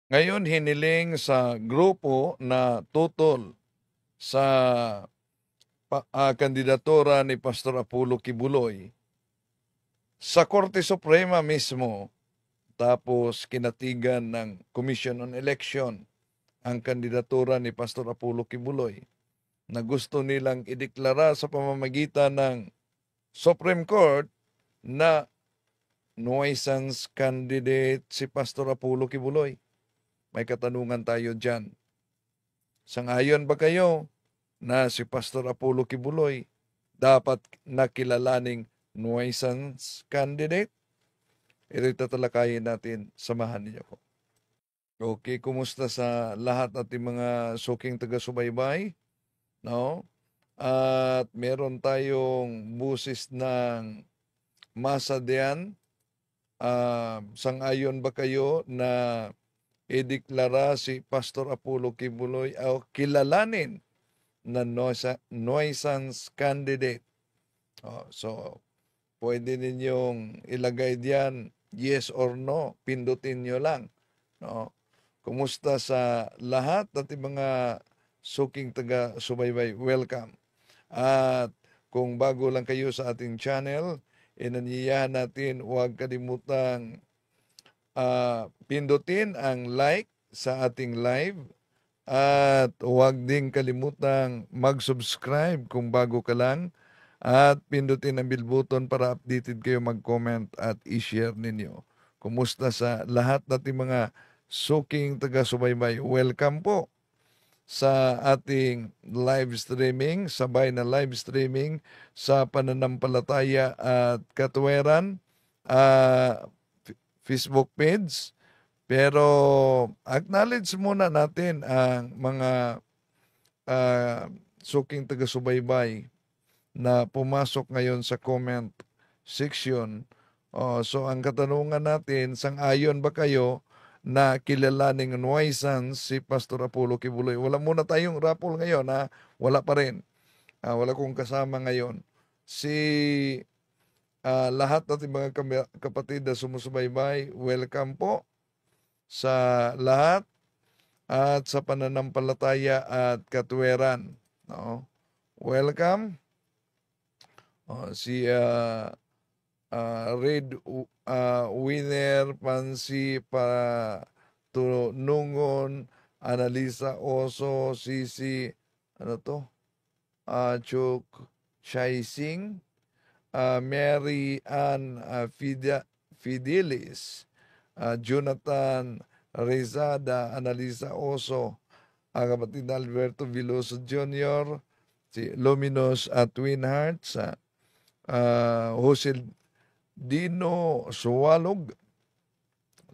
Ngayon, hiniling sa grupo na tutol sa kandidatura ni Pastor Apollo Kibuloy sa Korte Suprema mismo, tapos kinatigan ng Commission on Election ang kandidatura ni Pastor Apollo Kibuloy na gusto nilang ideklara sa pamamagitan ng Supreme Court na nuisance candidate si Pastor Apollo Kibuloy. May katanungan tayo dyan. Sangayon ba kayo na si Pastor Apollo Kibuloy dapat nakilalaning nuisance candidate? Ito'y tatalakayin natin. Samahan niyo ko. Okay, kumusta sa lahat ating mga suking taga-subaybay? No? At meron tayong busis ng masa diyan. Sangayon ba kayo na ideklara si Pastor Apollo Kibuloy o kilalanin na nuisance candidate? So, pwede ninyong ilagay diyan yes or no. Pindutin nyo lang. No? Kumusta sa lahat ating mga suking taga-subaybay? Welcome. At kung bago lang kayo sa ating channel, inanyayahan natin huwag kalimutang pindutin ang like sa ating live at huwag din kalimutang mag-subscribe kung bago ka lang at pindutin ang bell button para updated kayo mag-comment at i-share ninyo. Kumusta sa lahat nating mga suking taga-subaybay? Welcome po sa ating live streaming, sabay na live streaming sa Pananampalataya at Katuwiran Facebook page. Pero acknowledge muna natin ang mga suking taga-subaybay na pumasok ngayon sa comment section. So ang katanungan natin, sang-ayon ba kayo na kilalaning nuisance si Pastor Apollo Kibuloy? Wala muna tayong raffle ngayon, ha? Wala pa rin. Wala kong kasama ngayon. Si lahat natin mga kapatid na sumusubaybay, welcome po sa lahat at sa Pananampalataya at Katuwiran. No? Welcome. Si Red Winner, Pansi, Tunungon, Analisa Oso, Sisi, ano to? Chuk Chaising, Mary Ann Fidelis, Jonathan Rezada, Analisa Oso, kapatid na Alberto Viloso Jr., si Luminous Twin Hearts, Jose Dino Suwalog,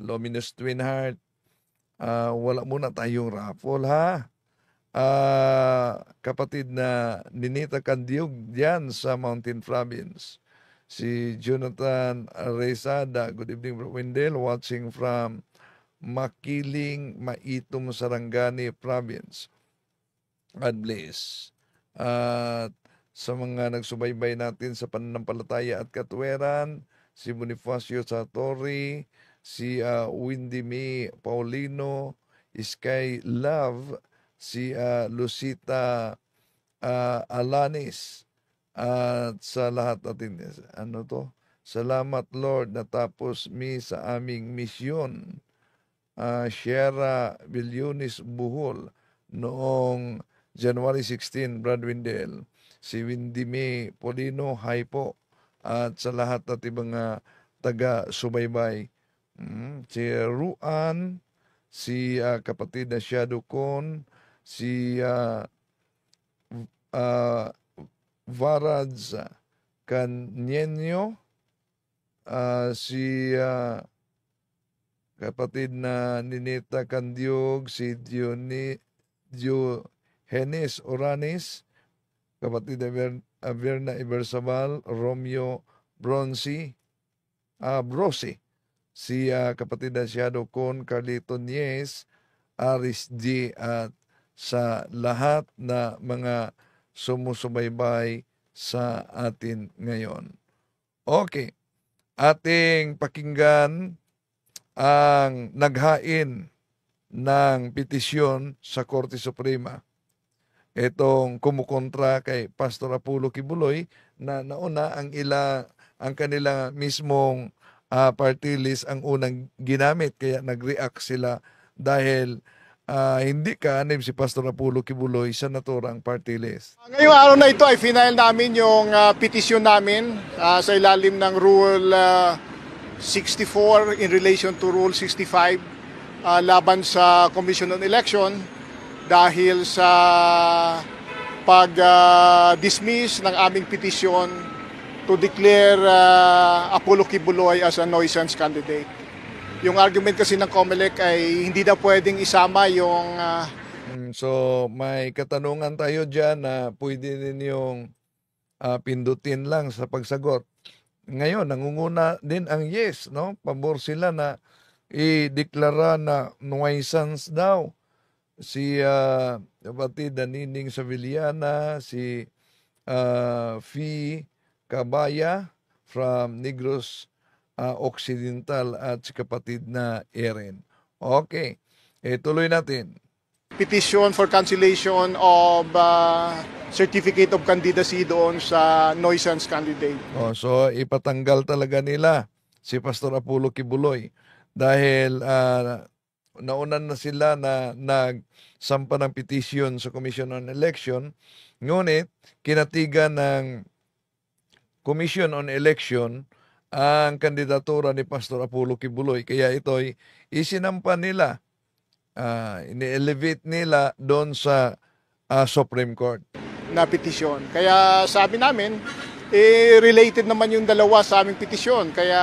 Luminous Twin Heart. Wala muna tayong raffle, ha? Kapatid na Ninita Candiog diyan sa Mountain Province. Si Jonathan Rezada, good evening Bro Wendell, watching from Makiling, Maitum, Sarangani Province. God bless. At sa mga nagsubaybay natin sa Pananampalataya at Katuwiran, si Bonifacio Satori, si Windy May Paulino, Sky Love, si Lucita Alanis, at sa lahat natin, salamat Lord natapos mi sa aming misyon. Sierra Villonis Buhol noong January 16, Brad Windel, si Windy May Polino, hi po, at sa lahat natin mga taga-subaybay. Si Ruan, si kapatid na Shadow Con, si Varadz Canyenyo, si kapatid na Ninita Candiog, si Diogenes Oranis, kapatid na Verna Ibersabal, Romeo Brosi, si kapatid na Shadow Con, Carlito Nies, Aris G, at sa lahat na mga sumusubaybay sa atin ngayon. Okay, ating pakinggan ang naghain ng petisyon sa Korte Suprema. Itong kumukontra kay Pastor Apollo Kibuloy na nauna ang kanila mismong party list ang unang ginamit, kaya nag-react sila dahil hindi kaanib si Pastor Apollo Kibuloy sa naturang party list. Ngayong araw na ito ay final namin yung petisyon namin sa ilalim ng Rule 64 in relation to Rule 65 laban sa Commission on Election dahil sa pag-dismiss ng aming petisyon to declare Apollo Kibuloy as a nuisance candidate. Yung argument kasi ng COMELEC ay hindi na pwedeng isama yung So may katanungan tayo dyan na pwede ninyong pindutin lang sa pagsagot. Ngayon, nangunguna din ang yes, no? Pabor sila na i-deklara na nuisance daw si kapatid Nining Savillana, si Fee Cabaya from Negros Occidental at si kapatid na Erin. Okay, tuloy natin. petition for cancellation of certificate of candidacy doon sa nuisance candidate. So ipatanggal talaga nila si Pastor Apollo Kibuloy dahil naunan na sila na nagsampa ng petition sa Commission on Election, ngunit kinatigan ng Commission on Election ang kandidatura ni Pastor Apollo Kibuloy, kaya ito'y isinampa nila, ini-elevate nila doon sa Supreme Court Na petisyon. Kaya sabi namin, related naman yung dalawa sa aming petisyon. Kaya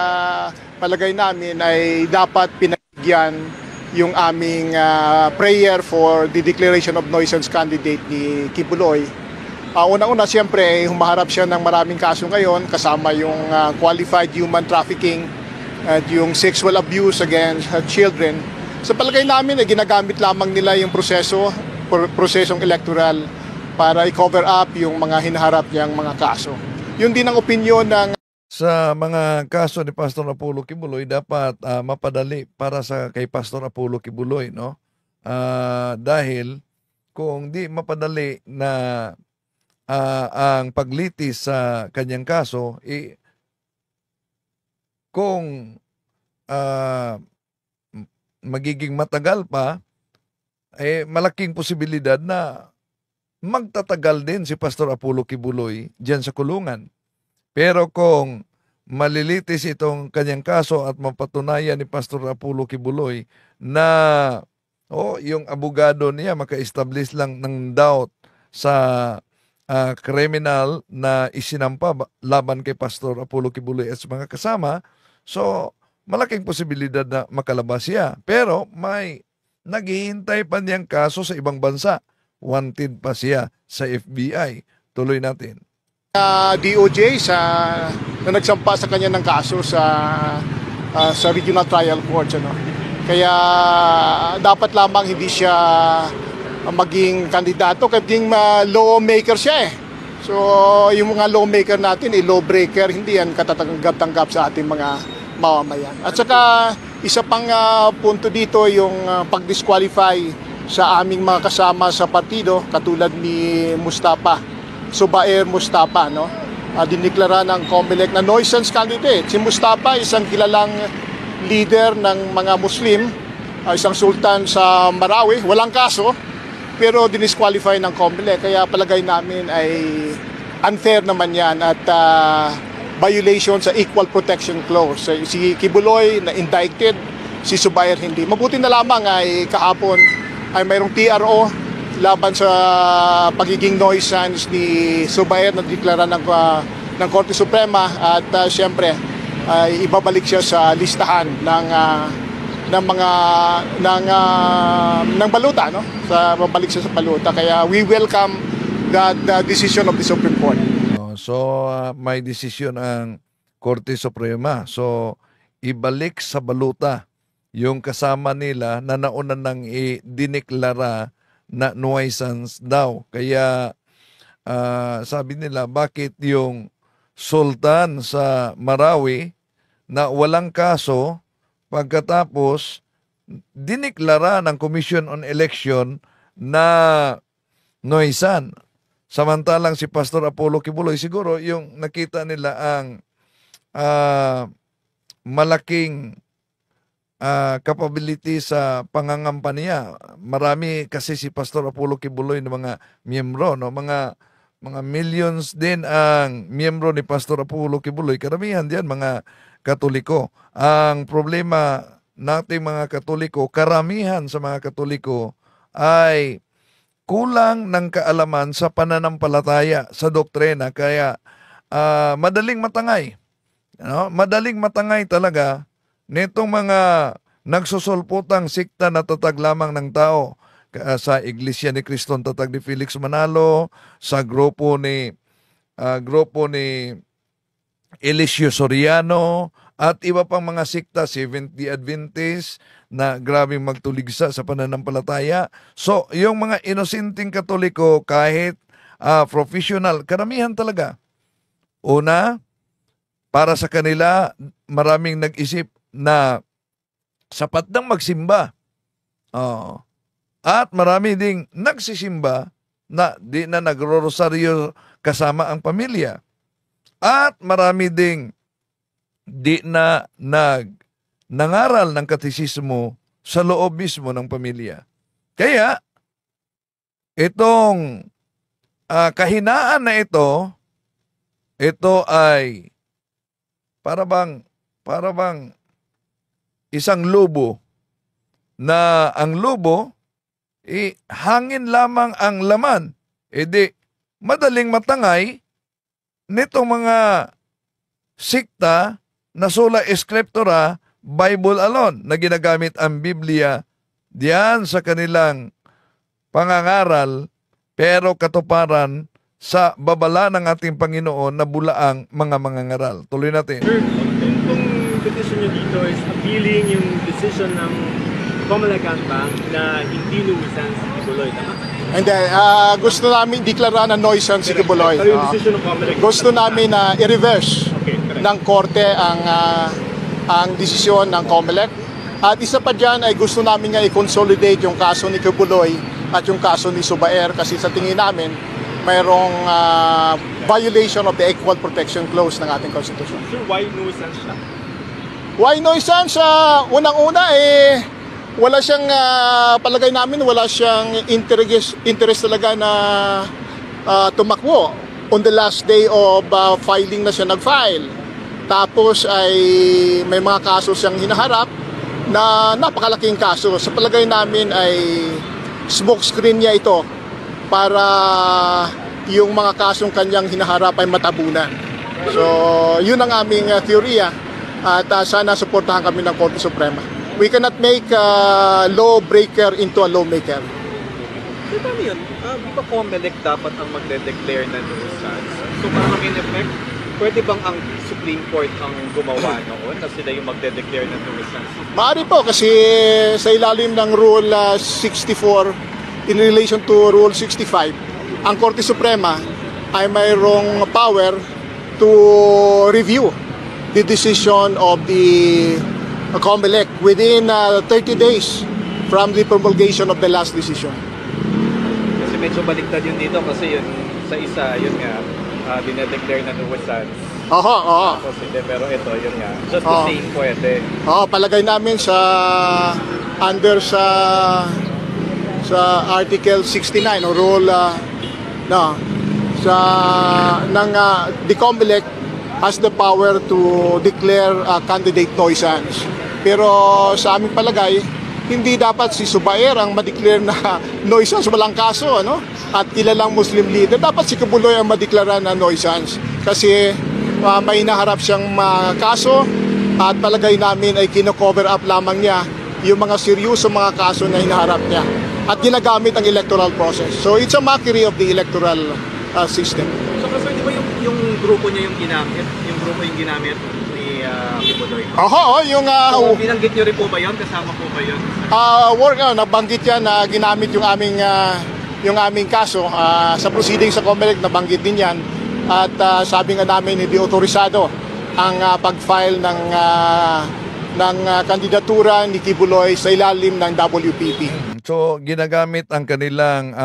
palagay namin ay dapat pinagyan yung aming prayer for the declaration of nuisance candidate ni Kibuloy. Una-una, siyempre, humaharap siya ng maraming kaso ngayon, kasama yung qualified human trafficking at yung sexual abuse against children. Sa palagay namin, ginagamit lamang nila yung prosesong electoral para i-cover up yung mga hinaharap niyang mga kaso. Yun din ang opinyon ng sa mga kaso ni Pastor Apollo Kibuloy, dapat mapadali para sa kay Pastor Apollo Kibuloy, no? Dahil kung di mapadali na ang paglitis sa kanyang kaso, kung magiging matagal pa, malaking posibilidad na magtatagal din si Pastor Apollo Kibuloy diyan sa kulungan. Pero kung malilitis itong kanyang kaso at mapatunayan ni Pastor Apollo Kibuloy na yung abogado niya maka-establish lang ng doubt sa criminal na isinampa laban kay Pastor Apollo Kibuloy at sa mga kasama, so malaking posibilidad na makalabas siya. Pero may naghihintay pa niyang kaso sa ibang bansa. Wanted pa siya sa FBI. Tuloy natin. DOJ na nagsampa sa kanya ng kaso sa Regional Trial Court. Kaya dapat lamang hindi siya maging kandidato, maging lawmaker siya . So yung mga lawmaker natin, lawbreaker, hindi yan katatanggap-tanggap sa ating mga mamamayan. At saka isa pang punto dito yung pag-disqualify sa aming mga kasama sa partido, katulad ni Subair Mustafa, diniklara ng COMELEC na nuisance candidate. Si Mustafa, isang kilalang leader ng mga Muslim, isang sultan sa Marawi, walang kaso, pero dinisqualify ng COMELEC. Kaya palagay namin ay unfair naman yan at violation sa Equal Protection Clause. Si Kibuloy na indicted, si Subair hindi. Mabuti na lamang ay kahapon ay mayroong TRO laban sa pagiging nuisance ni Subair na deklara ng Korte Suprema at siyempre ibabalik siya sa listahan ng baluta, babalik siya sa baluta. Kaya we welcome that decision of the Supreme Court. So may desisyon ang Korte Suprema. So ibalik sa baluta yung kasama nila na nauna nang idineklara na nuisance daw. Kaya sabi nila, bakit yung sultan sa Marawi na walang kaso pagkatapos diniklara ng Commission on Election na noisan. Samantalang si Pastor Apollo Kibuloy, siguro yung nakita nila ang malaking capability sa pangangampa niya. Marami kasi si Pastor Apollo Kibuloy ng mga miyembro, no? Mga millions din ang miyembro ni Pastor Apollo Kibuloy. Karamihan diyan mga Katoliko. Ang problema nating mga Katoliko, karamihan sa mga Katoliko ay kulang ng kaalaman sa pananampalataya, sa doktrina, kaya madaling matangay. No? Madaling matangay talaga nitong mga nagsusulputang sikta na tatag lamang ng tao sa Iglesia ni Criston Tatag ni Felix Manalo, sa grupo ni Eliseo Soriano, at iba pang mga sikta, Seventh-day Adventist, na grabing magtuligsa sa pananampalataya. So, yung mga inosenteng Katoliko, kahit professional, karamihan talaga. Una, para sa kanila, maraming nag-isip na sapat nang magsimba. At marami ding nagsisimba na di na nagro-rosaryo kasama ang pamilya. At marami ding di na nangaral ng katekismo sa loob mismo ng pamilya. Kaya, itong kahinaan na ito ay para bang isang lobo, na ang lobo, hangin lamang ang laman. Di madaling matangay nitong mga sikta na sola scriptura, Bible alone, na ginagamit ang Biblia diyan sa kanilang pangangaral, pero katuparan sa babala ng ating Panginoon na bulaang mga mangangaral. Tuloy natin. Sir, itong petition nyo dito is appealing yung decision ng Comelec Bank na hindi nuisan si Kibuloy, tama? Hindi, gusto namin deklara na nuisance si Kibuloy. Pero yung decision ng Comelec, Gusto namin na i-reverse correct. ng korte ang desisyon ng Comelec. At isa pa dyan ay gusto namin nga i-consolidate yung kaso ni Kibuloy at yung kaso ni Subaer, kasi sa tingin namin mayroong violation of the Equal Protection Clause ng ating Constitution. Sir, why nuisance siya? Why nuisance? Unang-una wala siyang, palagay namin, wala siyang interest talaga na tumakbo. On the last day of filing na siya nag-file. Tapos ay may mga kaso siyang hinaharap na napakalaking kaso. Sa palagay namin ay smokescreen niya ito para yung mga kasong kanyang hinaharap ay matabunan. So, yun ang aming teorya, at sana suportahan kami ng Korte Suprema. We cannot make a lawbreaker into a lawmaker. So, paano yun? Di ba Comelec dapat ang magde-declare na nuisance? So, parang in effect, pwede bang ang Supreme Court ang gumawa noon na sila yung magde-declare na nuisance? Maaari po, kasi sa ilalim ng Rule 64 in relation to Rule 65, ang Korte Suprema ay mayroong power to review the decision of the Comelec within 30 days from the promulgation of the last decision. Kasi medyo baliktad yun dito kasi yun sa isa, yun nga, dinedeclare na nuisance. Oo. Tapos hindi, pero ito, yun nga, just the same pwede. Palagay namin under sa Article 69 o Rule the Comelec has the power to declare a candidate nuisance. Pero sa aming palagay, hindi dapat si Subaer ang ma-declare na nuisance, walang kaso, ano? At kilalang Muslim leader. Dapat si Kibuloy ang ma-declare na nuisance. Kasi may hinaharap siyang kaso, at palagay namin ay kino-cover up lamang niya yung mga seryoso mga kaso na hinaharap niya. At ginagamit ang electoral process. So it's a mockery of the electoral system. So kasi di ba yung grupo niya yung ginamit? Yung grupo yung ginamit ni Kibuloy? Yung so binanggit niyo rin po ba yun? Kasama po ba yun? Nabanggit yan na ginamit yung aming kaso sa proceeding sa Comelec, nabanggit din yan. At sabi nga namin hindi otorisado ang pag-file ng ng kandidatura ni Kibuloy sa ilalim ng WPP. So ginagamit ang kanilang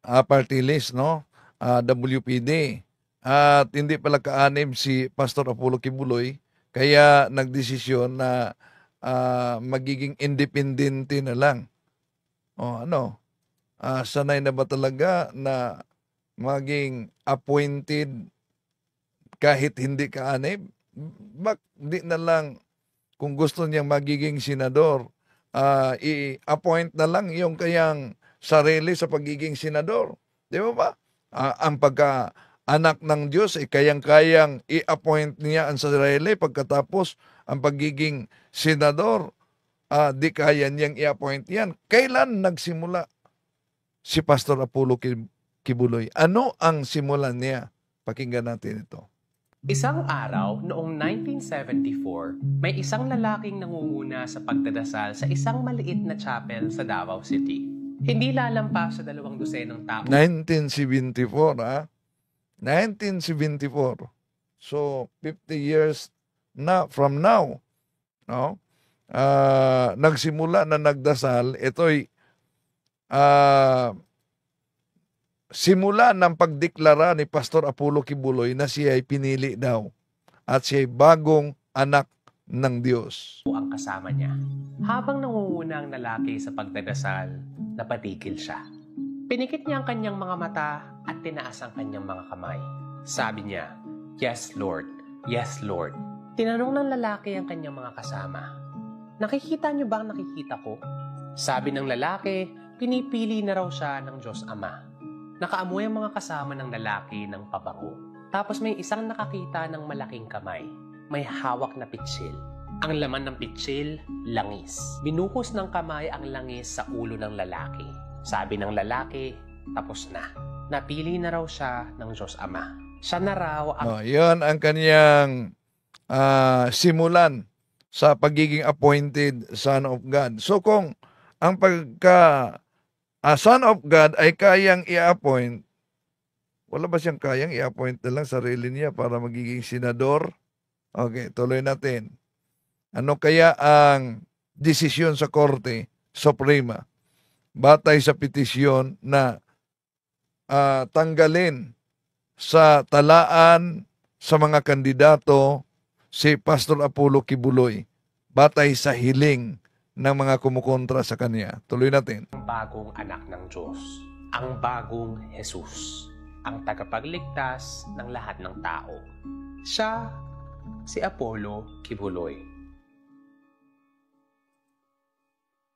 party list, no? WPD. At hindi pala kaanib si Pastor Apollo Kibuloy, kaya nagdesisyon na magiging independente na lang. Sanay na ba talaga na maging appointed kahit hindi kaanib? Di na lang, kung gusto niyang magiging senador, i-appoint na lang yung kayang sarili sa pagiging senador. Di ba? Ang pagka-anak ng Diyos, kayang-kayang i-appoint niya ang sarili, pagkatapos ang pagiging senador, di kaya niyang i-appoint yan. Kailan nagsimula si Pastor Apollo Kibuloy? Ano ang simulan niya? Pakinggan natin ito. Isang araw, noong 1974, may isang lalaking nangunguna sa pagdadasal sa isang maliit na chapel sa Davao City. Hindi lalampas sa 200 tao. 1974, 1974. So, 50 years na from now, no? Nagsimula na nagdasal. Ito'y simula ng pagdeklara ni Pastor Apollo Kibuloy na siya ay pinili daw at siya ay bagong anak ng Diyos. Ang kasama niya. Habang nangunguna ang lalaki sa pagdadasal, napatigil siya. Pinikit niya ang kanyang mga mata at tinaas ang kanyang mga kamay. Sabi niya, "Yes, Lord. Yes, Lord." Tinanong ng lalaki ang kanyang mga kasama, "Nakikita niyo ba ang nakikita ko?" Sabi ng lalaki, pinipili na raw siya ng Diyos Ama. Nakaamoy ang mga kasama ng lalaki ng pabango. Tapos may isang nakakita ng malaking kamay. May hawak na pitsil. Ang laman ng pitsil, langis. Binuhos ng kamay ang langis sa ulo ng lalaki. Sabi ng lalaki, tapos na. Napili na raw siya ng Diyos Ama. Siya na raw ang... Yan ang kanyang simulan sa pagiging appointed Son of God. So kung ang Son of God ay kayang i-appoint, wala ba siyang kayang i-appoint na lang sarili niya para magiging senador? Okay, tuloy natin. Ano kaya ang desisyon sa Korte Suprema batay sa petisyon na tanggalin sa talaan sa mga kandidato si Pastor Apollo Kibuloy batay sa hiling ng mga kumukontra sa kanya? Tuloy natin. Ang bagong anak ng Diyos, ang bagong Jesus, ang tagapagligtas ng lahat ng tao. Siya, si Apollo Kibuloy.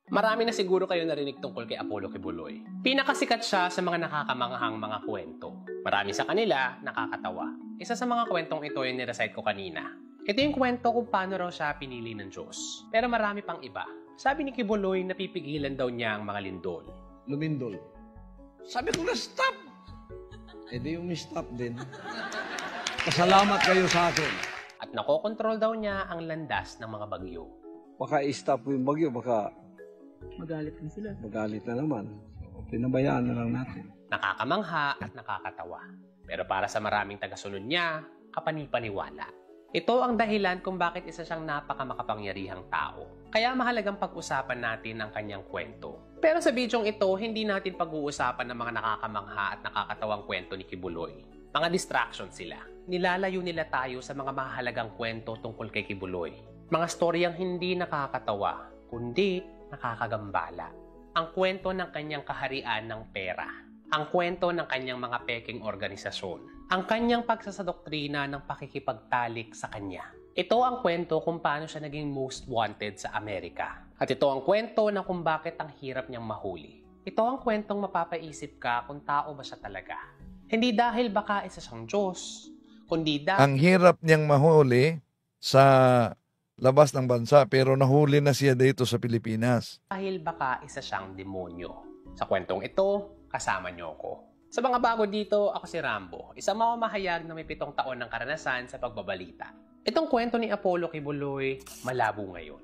Marami na siguro kayo narinig tungkol kay Apollo Kibuloy. Pinakasikat siya sa mga nakakamanghang mga kwento. Marami sa kanila nakakatawa. Isa sa mga kwentong ito yung nirecite ko kanina. Ito yung kwento kung paano raw siya pinili ng Diyos. Pero marami pang iba. Sabi ni Kibuloy, napipigilan daw niya ang mga lindol. Lumindol. Sabi ko na stop! Eh di yung stop din. Pasalamat kayo sa akin. At nakokontrol daw niya ang landas ng mga bagyo. Baka i-stop yung bagyo, baka Magalit din sila. magalit na naman. So, pinabayaan na lang natin. Nakakamangha at nakakatawa. Pero para sa maraming tagasunod niya, kapanipaniwala. Ito ang dahilan kung bakit isa siyang napakamakapangyarihang tao. Kaya mahalagang pag-usapan natin ang kanyang kwento. Pero sa bidyong ito, hindi natin pag-uusapan ng mga nakakamangha at nakakatawang kwento ni Kibuloy. Mga distraction sila. Nilalayo nila tayo sa mga mahalagang kwento tungkol kay Kibuloy. Mga storyang hindi nakakatawa, kundi nakakagambala. Ang kwento ng kanyang kaharian ng pera. Ang kwento ng kanyang mga peking organisasyon. Ang kanyang pagsasadoktrina ng pakikipagtalik sa kanya. Ito ang kwento kung paano siya naging most wanted sa Amerika. At ito ang kwento na kung bakit ang hirap niyang mahuli. Ito ang kwentong mapapaisip ka kung tao ba siya talaga. Hindi dahil baka isa siyang Diyos, kundi dahil... Ang hirap niyang mahuli sa labas ng bansa pero nahuli na siya dito sa Pilipinas. Dahil baka isa siyang demonyo. Sa kwentong ito, kasama niyo ko. Sa mga bago dito, ako si Rambo, isang mamamahayag na may 7 taon ng karanasan sa pagbabalita. Itong kwento ni Apollo Kibuloy, malabo ngayon.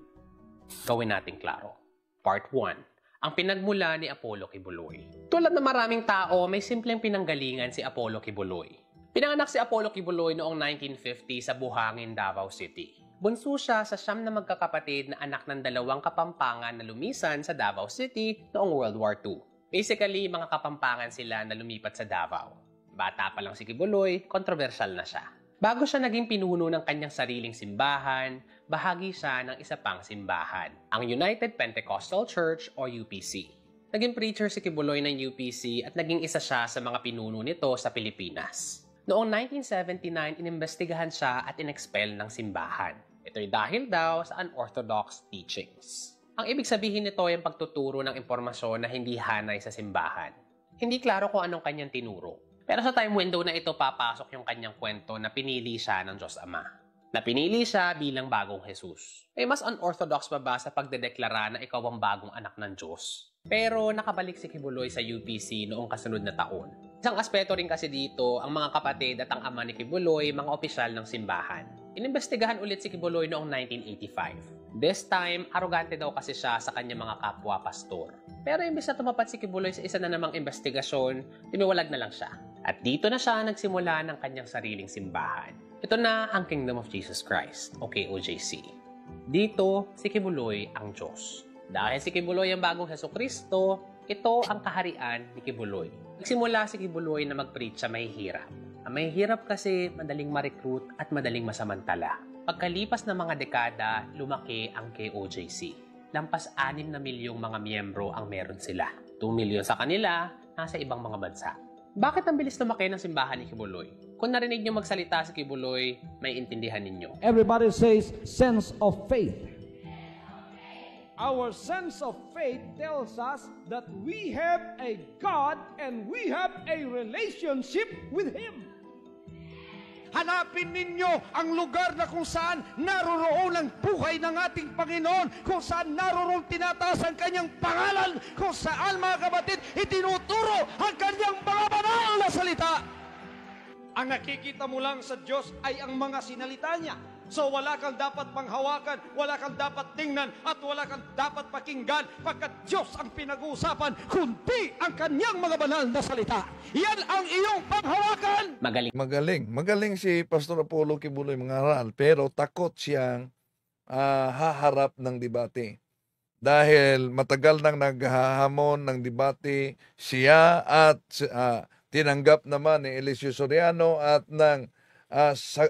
Gawin natin klaro. Part 1. Ang pinagmula ni Apollo Kibuloy. Tulad ng maraming tao, may simpleng pinanggalingan si Apollo Kibuloy. Pinanganak si Apollo Kibuloy noong 1950 sa Buhangin, Davao City. Bunso siya sa 9 na magkakapatid na anak ng 2 Kapampangan na lumisan sa Davao City noong World War II. Basically, mga Kapampangan sila na lumipat sa Davao. Bata pa lang si Kibuloy, kontrobersyal na siya. Bago siya naging pinuno ng kanyang sariling simbahan, bahagi siya ng isa pang simbahan, ang United Pentecostal Church o UPC. Naging preacher si Kibuloy ng UPC at naging isa siya sa mga pinuno nito sa Pilipinas. Noong 1979, inimbestigahan siya at inexpel ng simbahan. Ito'y dahil daw sa unorthodox teachings. Ang ibig sabihin nito ay ang pagtuturo ng impormasyon na hindi hanay sa simbahan. Hindi klaro kung anong kanyang tinuro. Pero sa time window na ito papasok yung kanyang kwento na pinili siya ng Diyos Ama. Na pinili siya bilang bagong Jesus. May mas unorthodox pa ba sa pagdedeklara na ikaw ang bagong anak ng Diyos? Pero nakabalik si Kibuloy sa UPC noong kasunod na taon. Isang aspeto rin kasi dito, ang mga kapatid at ang ama ni Kibuloy, mga opisyal ng simbahan. Inimbestigahan ulit si Kibuloy noong 1985. This time, arogante daw kasi siya sa kanyang mga kapwa-pastor. Pero imbes na tumapat si Kibuloy sa isa na namang investigasyon, timiwalag na lang siya. At dito na siya nagsimula ng kanyang sariling simbahan. Ito na ang Kingdom of Jesus Christ, o KOJC. Dito, si Kibuloy ang Diyos. Dahil si Kibuloy ang bagong Hesukristo, ito ang kaharian ni Kibuloy. Nagsimula si Kibuloy na mag-preach sa mahihirap. Ang mahihirap kasi madaling ma-recruit at madaling masamantala. Pagkalipas ng mga dekada, lumaki ang KOJC. Lampas 6 na milyong mga miyembro ang meron sila. 2 milyon sa kanila, nasa ibang mga bansa. Bakit ang bilis lumaki ng simbahan ni Kibuloy? Kung narinig niyo magsalita si Kibuloy, may intindihan ninyo. Everybody says sense of faith. Our sense of faith tells us that we have a God and we have a relationship with Him. Hanapin ninyo ang lugar na kung saan naroroon ang buhay ng ating Panginoon, kung saan naroroon tinataas ang kanyang pangalan, kung saan, mga kapatid, itinuturo ang kanyang mga banal na salita. Ang nakikita mo lang sa Diyos ay ang mga sinalita niya. So wala kang dapat panghawakan, wala kang dapat tingnan, at wala kang dapat pakinggan pagkat Diyos ang pinag-uusapan, kundi ang kanyang mga banal na salita. Yan ang iyong panghawakan. Magaling si Pastor Apollo Kibuloy mangaral, pero takot siyang haharap ng debate. Dahil matagal nang naghahamon ng debate siya at tinanggap naman ni Eliseo Soriano at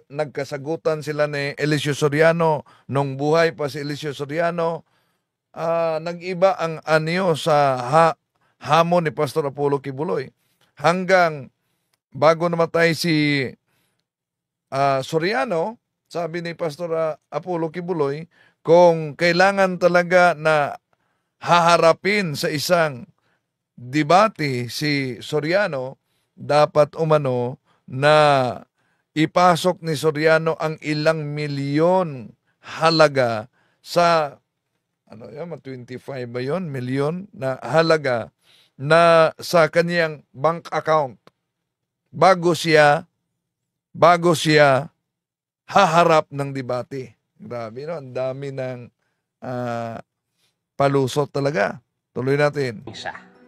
nagkasagutan sila ni Eliseo Soriano nung buhay pa si Eliseo Soriano. Nag-iba ang anyo sa hamon ni Pastor Apollo Kibuloy. Hanggang bago namatay si Soriano, sabi ni Pastor Apollo Kibuloy, kung kailangan talaga na haharapin sa isang debate si Soriano, dapat umano na ipasok ni Soriano ang ilang milyon halaga sa 25 ba yun? Milyon na halaga na sa kaniyang bank account bago siya haharap ng debate. Grabe, no? Ang dami ng palusot talaga. Tuloy natin.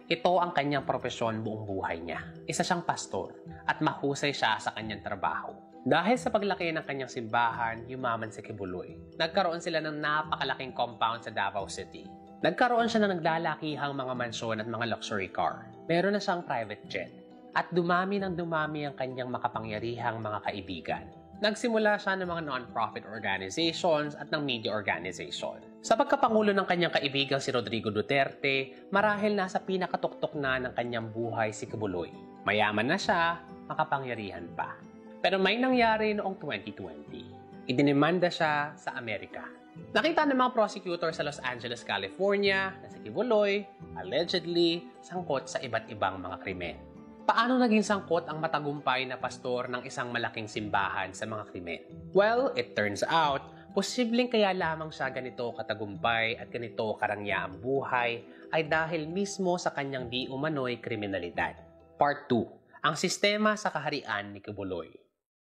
Ito ang kanyang propesyon buong buhay niya. Isa siyang pastor at mahusay siya sa kanyang trabaho. Dahil sa paglaki ng kanyang simbahan, yumaman si Kibuloy. Nagkaroon sila ng napakalaking compound sa Davao City. Nagkaroon siya ng naglalakihang mga mansyon at mga luxury car. Meron na siyang private jet. At dumami ng dumami ang kanyang makapangyarihang mga kaibigan. Nagsimula siya ng mga non-profit organizations at ng media organization. Sa pagkapangulo ng kanyang kaibigang si Rodrigo Duterte, marahil nasa pinakatuktok na ng kanyang buhay si Kibuloy. Mayaman na siya, makapangyarihan pa. Pero may nangyari noong 2020. Idinimanda siya sa Amerika. Nakita ng mga prosecutor sa Los Angeles, California na si Kibuloy allegedly sangkot sa iba't ibang mga krimen. Paano naging sangkot ang matagumpay na pastor ng isang malaking simbahan sa mga krimen? Well, it turns out, posibleng kaya lamang siya ganito katagumpay at ganito karangyaang buhay ay dahil mismo sa kanyang di umano'y kriminalidad. Part 2. Ang sistema sa kaharian ni Kibuloy.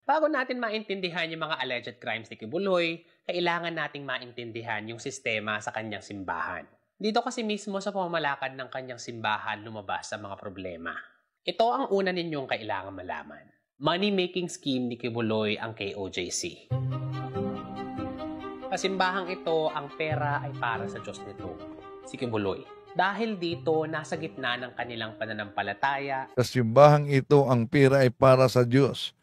Bago natin maintindihan yung mga alleged crimes ni Kibuloy, kailangan nating maintindihan yung sistema sa kanyang simbahan. Dito kasi mismo sa pamamalakad ng kanyang simbahan lumabas sa mga problema. Ito ang una ninyong kailangan malaman. Money-making scheme ni Kibuloy ang KOJC. Sa simbahang ito, ang pera ay para sa Diyos nito, si Kibuloy. Dahil dito, nasa gitna ng kanilang pananampalataya. Sa simbahang ito, ang pera ay para sa Diyos.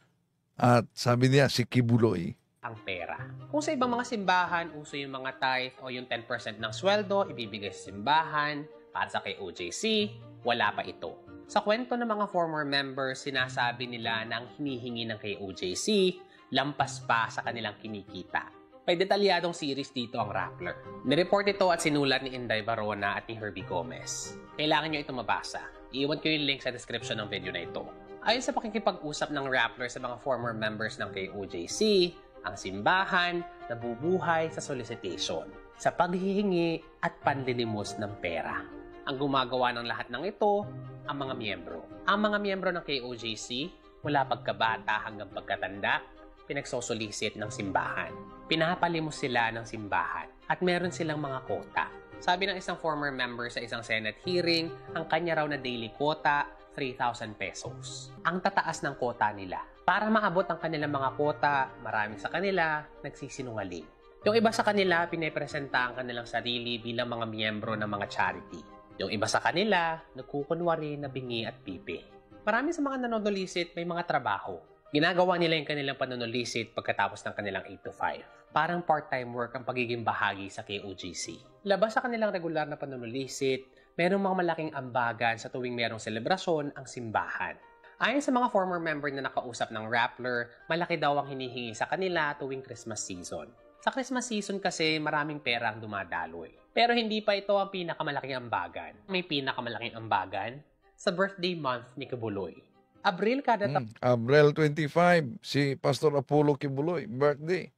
At sabi niya, si Kibuloy. Ang pera. Kung sa ibang mga simbahan, uso yung mga tithe o yung 10% ng sweldo, ibibigay sa simbahan para sa kay OJC, wala pa ito. Sa kwento ng mga former members, sinasabi nila na ang hinihingi ng kay OJC, lampas pa sa kanilang kinikita. May detalyadong series dito ang Rappler. Nireport ito at sinulat ni Inday Barona at ni Herbie Gomez. Kailangan nyo ito mabasa. Iiwan ko yung link sa description ng video na ito. Ayon sa pakikipag-usap ng Rappler sa mga former members ng KOJC, ang simbahan nabubuhay sa solicitation, sa paghihingi at panlilimos ng pera. Ang gumagawa ng lahat ng ito, ang mga miyembro. Ang mga miyembro ng KOJC, mula pagkabata hanggang pagkatanda, pinagsosolicit ng simbahan. Pinapalimos sila ng simbahan at meron silang mga quota. Sabi ng isang former member sa isang Senate hearing, ang kanya raw na daily quota, 3,000 pesos. Ang tataas ng quota nila. Para maabot ang kanilang mga quota, marami sa kanila nagsisinungaling. Yung iba sa kanila, pinepresenta ang kanilang sarili bilang mga miyembro ng mga charity. Yung iba sa kanila, nagkukunwari na bingi at pipi. Marami sa mga nanonulisit may mga trabaho. Ginagawa nila yung kanilang panunulisit pagkatapos ng kanilang 8 to 5. Parang part-time work ang pagiging bahagi sa KOJC. Labas sa kanilang regular na panunulisit, merong mga malaking ambagan sa tuwing merong selebrasyon ang simbahan. Ayon sa mga former member na nakausap ng Rappler, malaki daw ang hinihingi sa kanila tuwing Christmas season. Sa Christmas season kasi maraming pera ang dumadaloy. Pero hindi pa ito ang pinakamalaking ambagan. May pinakamalaking ambagan sa birthday month ni Kibuloy. Abril kada Abril 25, si Pastor Apollo Kibuloy, birthday.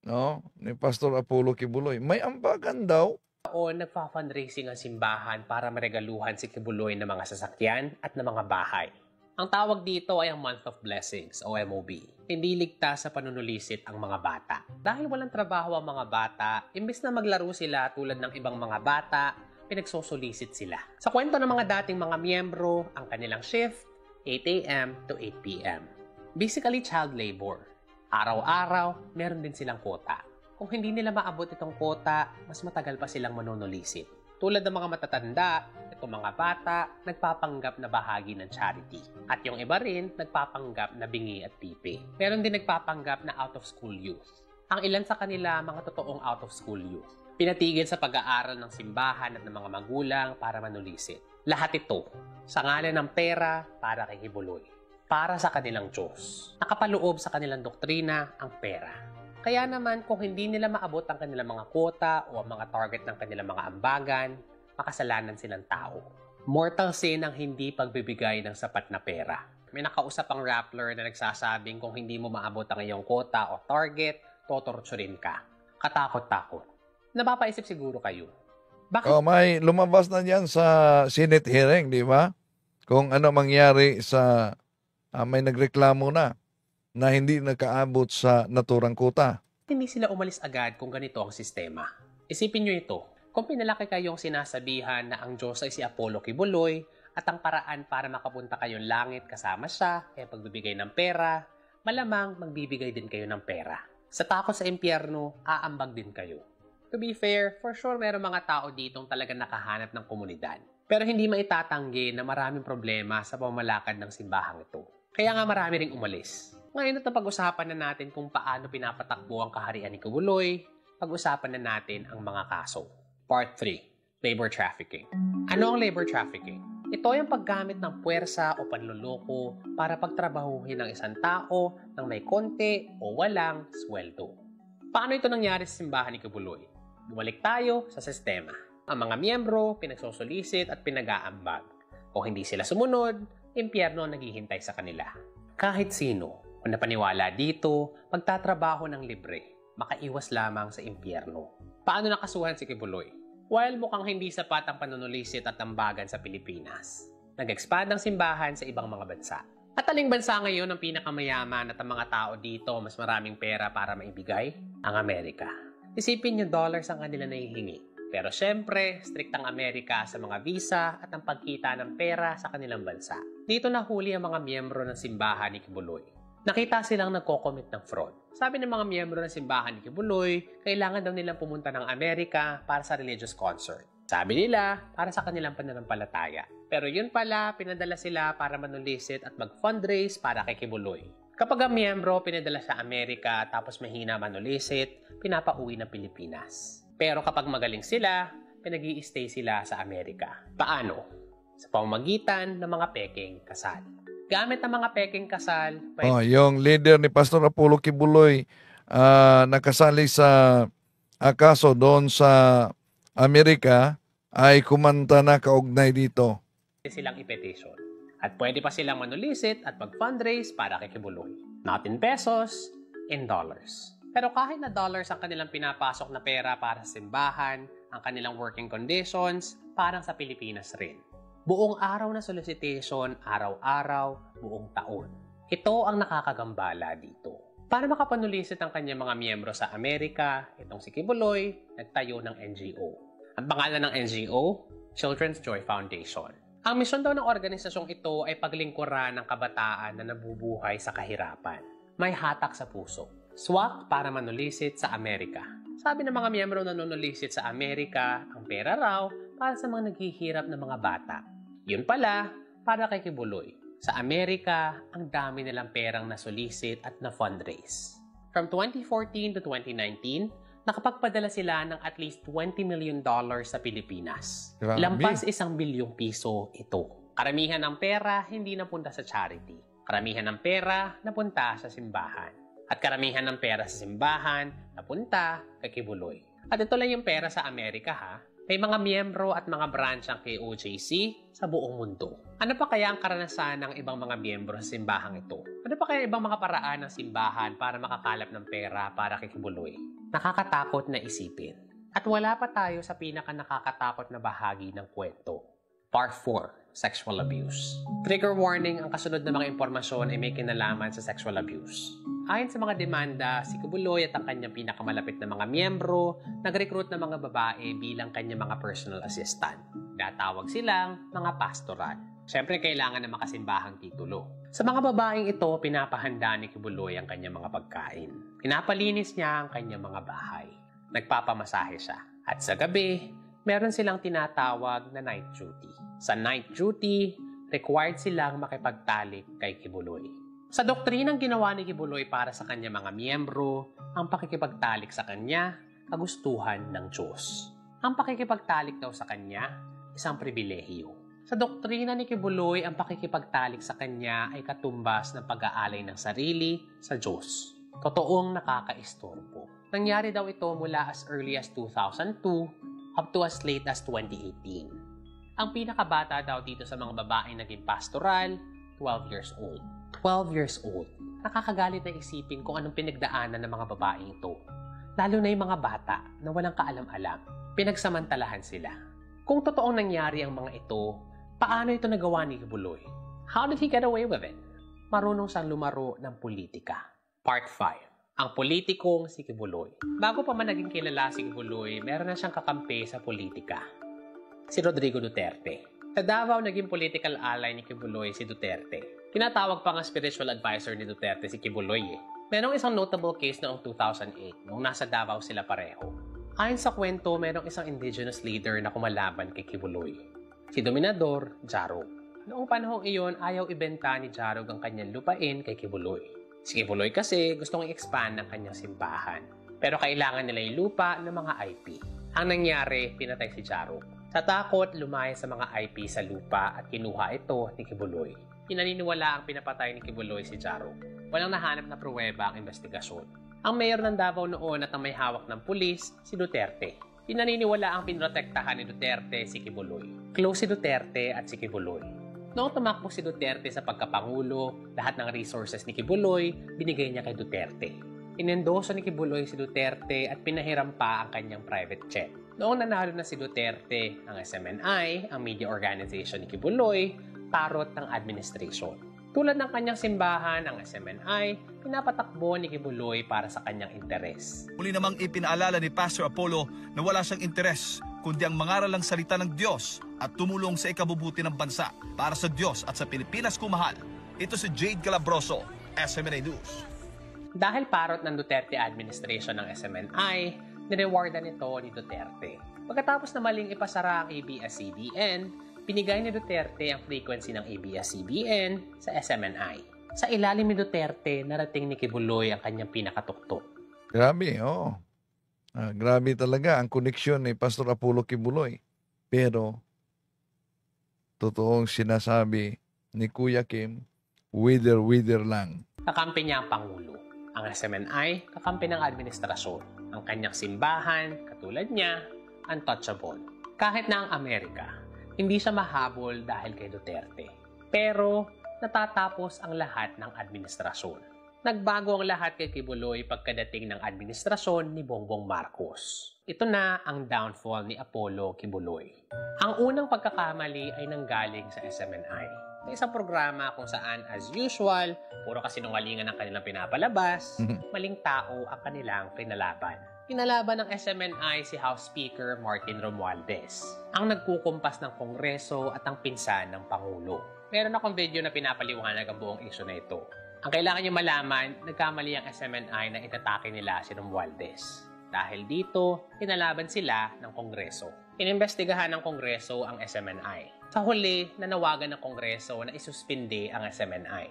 No, ni Pastor Apollo Kibuloy. May ambagan daw. taon nagfa-fundraising ang simbahan para maregaluhan si Kibuloy ng mga sasakyan at ng mga bahay. Ang tawag dito ay ang Month of Blessings o MOB. Hindi ligtas sa panunulisit ang mga bata. Dahil walang trabaho ang mga bata, imbes na maglaro sila tulad ng ibang mga bata, pinagsosolicit sila. Sa kwento ng mga dating mga miyembro, ang kanilang shift, 8 a.m. to 8 p.m. Basically child labor. Araw-araw, meron din silang quota. Kung hindi nila maabot itong quota, mas matagal pa silang manunulisit. Tulad ng mga matatanda, itong mga bata, nagpapanggap na bahagi ng charity. At yung iba rin, nagpapanggap na bingi at pipi. Meron din nagpapanggap na out-of-school youth. Ang ilan sa kanila, mga totoong out-of-school youth. Pinatigil sa pag-aaral ng simbahan at ng mga magulang para manulisit. Lahat ito, sa ngalan ng pera para kay Kibuloy. Para sa kanilang Diyos. Nakapaloob sa kanilang doktrina ang pera. Kaya naman kung hindi nila maabot ang kanilang mga quota o ang mga target ng kanilang mga ambagan, makasalanan silang tao. Mortal sin ang hindi pagbibigay ng sapat na pera. May nakausap ang Rappler na nagsasabing kung hindi mo maabot ang iyong quota o target, totorturin ka. Katakot-takot. Napapaisip siguro kayo. Bakit? May lumabas na yan sa Senate hearing, di ba? Kung ano mangyari sa may nagreklamo na hindi nakaabot sa naturang quota. Hindi sila umalis agad kung ganito ang sistema. Isipin nyo ito. Kung pinalaki kayong sinasabihan na ang Diyos ay si Apollo Kibuloy at ang paraan para makapunta kayong langit kasama siya ay pagbibigay ng pera, malamang magbibigay din kayo ng pera. Sa takot sa impyerno, aambag din kayo. To be fair, for sure meron mga tao ditong talagang nakahanap ng komunidad. Pero hindi maitatanggi na maraming problema sa pamamalakad ng simbahang ito. Kaya nga marami ring umalis. Ngayon at pag-usapan na natin kung paano pinapatakbo ang kaharian ni Kibuloy, pag-usapan na natin ang mga kaso. Part 3, Labor Trafficking. Ano ang labor trafficking? Ito ay ang paggamit ng puwersa o panluloko para pagtrabahuhin ng isang tao ng may konti o walang sweldo. Paano ito nangyari sa simbahan ni Kibuloy? Bumalik tayo sa sistema. Ang mga miyembro, pinagsosolicit at pinag-aambag. Kung hindi sila sumunod, impyerno ang naghihintay sa kanila. Kahit sino, kung napaniwala dito, magtatrabaho ng libre, makaiwas lamang sa impyerno. Paano nakasuhan si Kibuloy? While mukhang hindi sapat ang panunulisit at ambagan sa Pilipinas, nag-expand ang simbahan sa ibang mga bansa. At aling bansa ngayon ang pinakamayaman at ang mga tao dito mas maraming pera para maibigay? Ang Amerika. Isipin nyo dollars ang kanila nahihingi. Pero syempre, strict ang Amerika sa mga visa at ang pagkita ng pera sa kanilang bansa. Dito nahuli ang mga miyembro ng simbahan ni Kibuloy. Nakita silang nagko-commit ng fraud. Sabi ng mga miyembro ng simbahan ni Kibuloy, kailangan daw nilang pumunta ng Amerika para sa religious concert. Sabi nila, para sa kanilang pananampalataya. Pero yun pala, pinadala sila para manulisit at mag-fundraise para kay Kibuloy. Kapag ang miyembro pinadala sa Amerika tapos mahina manulisit, pinapauwi ng Pilipinas. Pero kapag magaling sila, pinag-i-stay sila sa Amerika. Paano? Sa pamamagitan ng mga pekeng kasal. Gamit ang mga pekeng kasal, yung leader ni Pastor Apollo Kibuloy nakasali sa kaso doon sa Amerika ay kumanta na kaugnay dito. Silang i-petition. At pwede pa silang manulisit at mag-fundraise para kay Kibuloy. Not in pesos, in dollars. Pero kahit na dollars ang kanilang pinapasok na pera para sa simbahan, ang kanilang working conditions, parang sa Pilipinas rin. Buong araw na solicitation, araw-araw, buong taon. Ito ang nakakagambala dito. Para makapanulisit ang kanyang mga miyembro sa Amerika, itong si Kibuloy, nagtayo ng NGO. Ang pangalan ng NGO, Children's Joy Foundation. Ang misyon daw ng organisasyong ito ay paglingkuran ng kabataan na nabubuhay sa kahirapan. May hatak sa puso. Swak para manulisit sa Amerika. Sabi ng mga miyembro na nanulisit sa Amerika, ang pera raw para sa mga naghihirap na mga bata. Yun pala, para kay Kibuloy. Sa Amerika, ang dami nilang perang na-solicit at na-fundraise. From 2014 to 2019, nakapagpadala sila ng at least $20 million sa Pilipinas. Grabe. Lampas 1 bilyong piso ito. Karamihan ng pera hindi napunta sa charity. Karamihan ng pera napunta sa simbahan. At karamihan ng pera sa simbahan napunta kay Kibuloy. At ito lang yung pera sa Amerika ha. May mga miyembro at mga branch ang KOJC sa buong mundo. Ano pa kaya ang karanasan ng ibang mga miyembro sa simbahang ito? Ano pa kaya ibang mga paraan ng simbahan para makakalap ng pera para kay Kibuloy? Nakakatakot na isipin. At wala pa tayo sa pinaka-nakakatakot na bahagi ng kwento. Part 4, Sexual Abuse. Trigger warning, ang kasunod na mga impormasyon ay may kinalaman sa sexual abuse. Ayon sa mga demanda, si Kibuloy at ang kanyang pinakamalapit na mga miyembro nag-recruit ng mga babae bilang kanyang mga personal assistant. Natawag silang mga pastoral. Siyempre, kailangan ng makasimbahang titulo. Sa mga babaeng ito, pinapahanda ni Kibuloy ang kanyang mga pagkain. Pinapalinis niya ang kanyang mga bahay. Nagpapamasahe siya. At sa gabi, meron silang tinatawag na night duty. Sa night duty, required silang makipagtalik kay Kibuloy. Sa doktrinang ginawa ni Kibuloy para sa kanyang mga miyembro, ang pakikipagtalik sa kanya, kagustuhan ng Diyos. Ang pakikipagtalik daw sa kanya, isang pribilehiyo. Sa doktrina ni Kibuloy, ang pakikipagtalik sa kanya ay katumbas ng pag-aalay ng sarili sa Diyos. Totoong nakakaistorbo. Nangyari daw ito mula as early as 2002 up to as late as 2018. Ang pinakabata daw dito sa mga babaeng naging pastoral, 12 years old. 12 years old. Nakakagalit na isipin kung anong pinagdaanan ng mga babaeng ito. Lalo na yung mga bata na walang kaalam-alam. Pinagsamantalahan sila. Kung totoong nangyari ang mga ito, paano ito nagawa ni Kibuloy? How did he get away with it? Marunong siyang lumaro ng politika. Part 5. Ang politikong si Kibuloy. Bago pa man naging kilala si Kibuloy, meron na siyang kakampi sa politika. Si Rodrigo Duterte. Sa Davao, naging political ally ni Kibuloy si Duterte. Tinatawag pa nga spiritual advisor ni Duterte si Kibuloy Merong isang notable case noong 2008 nung nasa Davao sila pareho. Ayon sa kwento, merong isang indigenous leader na kumalaban kay Kibuloy. Si Dominador Jarog. Noong panahong iyon, ayaw ibenta ni Jarog ang kanyang lupain kay Kibuloy. Si Kibuloy kasi gustong i-expand ang kanyang simbahan. Pero kailangan nila yung lupa ng mga IP. Ang nangyari, pinatay si Jarog. Sa takot, lumaya sa mga IP sa lupa at kinuha ito ni Kibuloy. Pinaniniwala ang pinapatay ni Kibuloy si Jarog. Walang nahanap na pruweba ang investigasyon. Ang mayor ng Davao noon at ang may hawak ng pulis, si Duterte. Pinaniniwala ang pinrotektahan ni Duterte si Kibuloy. Close si Duterte at si Kibuloy. Noong tumakbo si Duterte sa pagkapangulo, lahat ng resources ni Kibuloy binigay niya kay Duterte. Inendoso ni Kibuloy si Duterte at pinahiram pa ang kanyang private jet. Noong nanalo na si Duterte, ang SMNI, ang media organization ni Kibuloy, parot ng administration. Tulad ng kanyang simbahan, ang SMNI, pinapatakbo ni Kibuloy para sa kanyang interes. Muli namang ipinaalala ni Pastor Apollo na wala siyang interes, kundi ang mangaral ng salita ng Diyos at tumulong sa ikabubuti ng bansa para sa Diyos at sa Pilipinas kumahal. Ito si Jade Calabroso, SMNA News. Dahil parot ng Duterte administration ng SMNI, nirewardan ito ni Duterte. Pagkatapos na maling ipasara ang ABS-CBN, pinigay ni Duterte ang frequency ng ABS-CBN sa SMNI. Sa ilalim ni Duterte, narating ni Kibuloy ang kanyang pinakatuktok. Grabe, oo. Grabe talaga ang koneksyon ni Pastor Apollo Kibuloy. Pero, totoong sinasabi ni Kuya Kim, wither lang. Kakampi niya ang Pangulo. Ang SMNI, kakampi ng administrasyon. Ang kanyang simbahan, katulad niya, untouchable. Kahit na ang Amerika, hindi siya mahabol dahil kay Duterte. Pero, natatapos ang lahat ng administrasyon. Nagbago ang lahat kay Kibuloy pagkadating ng administrasyon ni Bongbong Marcos. Ito na ang downfall ni Apollo Kibuloy. Ang unang pagkakamali ay nanggaling sa SMNI. Sa isang programa kung saan, as usual, puro kasinungalingan ang kanilang pinapalabas, maling tao ang kanilang pinalaban. Pinalaban ng SMNI si House Speaker Martin Romualdez, ang nagkukumpas ng Kongreso at ang pinsan ng Pangulo. Meron akong video na pinapaliwanag ang buong issue na ito. Ang kailangan nyo malaman, nagkamali ang SMNI na itatake nila si Romualdez. Dahil dito, pinalaban sila ng Kongreso. Inimbestigahan ng Kongreso ang SMNI. Sa huli, nanawagan ng Kongreso na isuspinde ang SMNI.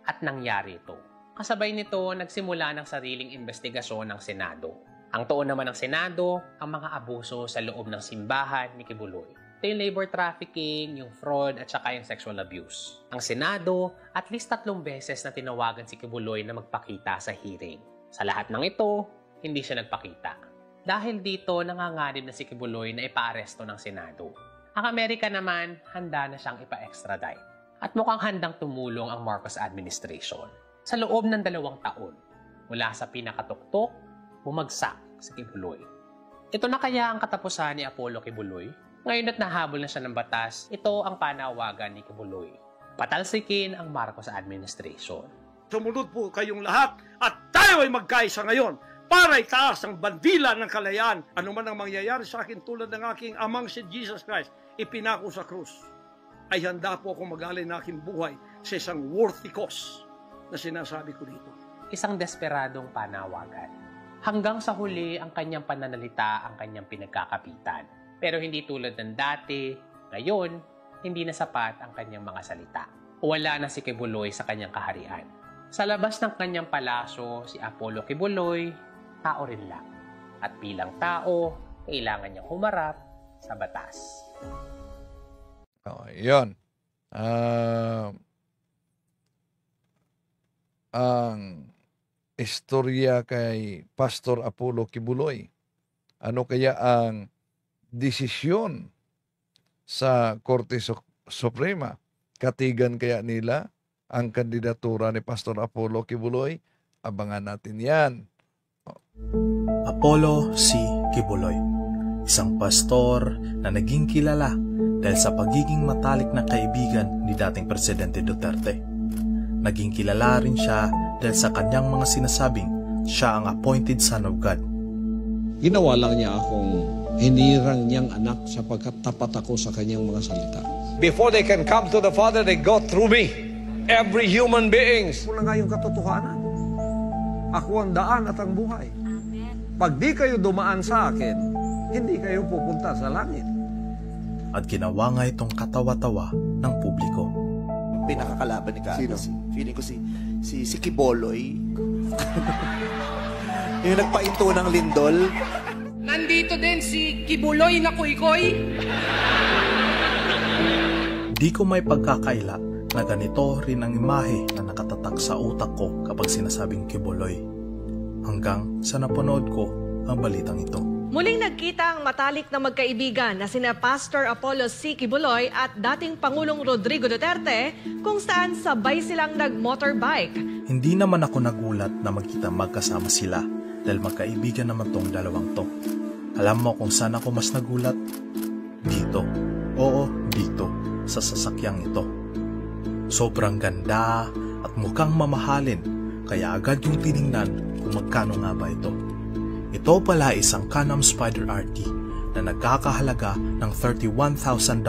At nangyari ito. Kasabay nito, nagsimula ng sariling investigasyon ng Senado. Ang tuon naman ng Senado, ang mga abuso sa loob ng simbahan ni Kibuloy. Ito yung labor trafficking, yung fraud, at saka yung sexual abuse. Ang Senado, at least 3 beses na tinawagan si Kibuloy na magpakita sa hearing. Sa lahat ng ito, hindi siya nagpakita. Dahil dito, nanganganib na si Kibuloy na ipaaresto ng Senado. Ang Amerika naman, handa na siyang ipa-extradite. At mukhang handang tumulong ang Marcos administration. Sa loob ng 2 taon, mula sa pinakatuktok, bumagsak si Kibuloy. Ito na kaya ang katapusan ni Apollo Kibuloy? Ngayon at nahabol na siya ng batas, ito ang panawagan ni Kibuloy. Patalsikin ang Marcos administration. Sumunod po kayong lahat at tayo ay magkaisa ngayon para itaas ang bandila ng kalayaan. Ano man ang mangyayari sa akin tulad ng aking amang si Jesus Christ, ipinako sa krus, ay handa po akong mag-alay ng aking buhay sa isang worthy cause na sinasabi ko dito. Isang desperadong panawagan. Hanggang sa huli, ang kanyang pananalita ang kanyang pinagkakapitan. Pero hindi tulad ng dati, ngayon, hindi na sapat ang kanyang mga salita. Wala na si Kibuloy sa kanyang kaharian. Sa labas ng kanyang palasyo, si Apollo Kibuloy, tao rin lang. At bilang tao, kailangan niyang humarap sa batas. Yun. Ang istorya kay Pastor Apollo Kibuloy. Ano kaya ang desisyon sa Korte Suprema? Katigan kaya nila ang kandidatura ni Pastor Apollo Kibuloy? Abangan natin yan. Apollo C. Kibuloy, isang pastor na naging kilala dahil sa pagiging matalik na kaibigan ni dating Presidente Duterte. Naging kilala rin siya dahil sa kanyang mga sinasabing siya ang appointed son of God. Ginawa lang niya akong hinirang niyang anak sapagkat tapat ako sa kanyang mga salita. Before they can come to the Father, they go through me. Every human beings. Wala nga yung katotohanan. Ako ang daan at ang buhay. Pag di kayo dumaan sa akin, hindi kayo pupunta sa langit. At ginawa nga itong katawa-tawa ng publiko. Pinakakalaban ni Kaano. Feeling ko si Kiboloy. Yung nagpainto ng lindol. Nandito din si Kibuloy na kuy-koy. Di ko may pagkakaila na ganito rin ang imahe na nakatatak sa utak ko kapag sinasabing Kibuloy. Hanggang sa napanood ko ang balitang ito. Muling nagkita ang matalik na magkaibigan na sina Pastor Apollo C. Kibuloy at dating Pangulong Rodrigo Duterte kung saan sabay silang nag-motorbike. Hindi naman ako nagulat na magkita magkasama sila dahil magkaibigan naman tong dalawang to. Alam mo kung saan ako mas nagulat? Dito. Oo, dito. Sa sasakyang ito. Sobrang ganda at mukhang mamahalin kaya agad yung tiningnan kung magkano nga ba ito. Ito pala isang Can-Am Spyder RT na nagkakahalaga ng $31,000,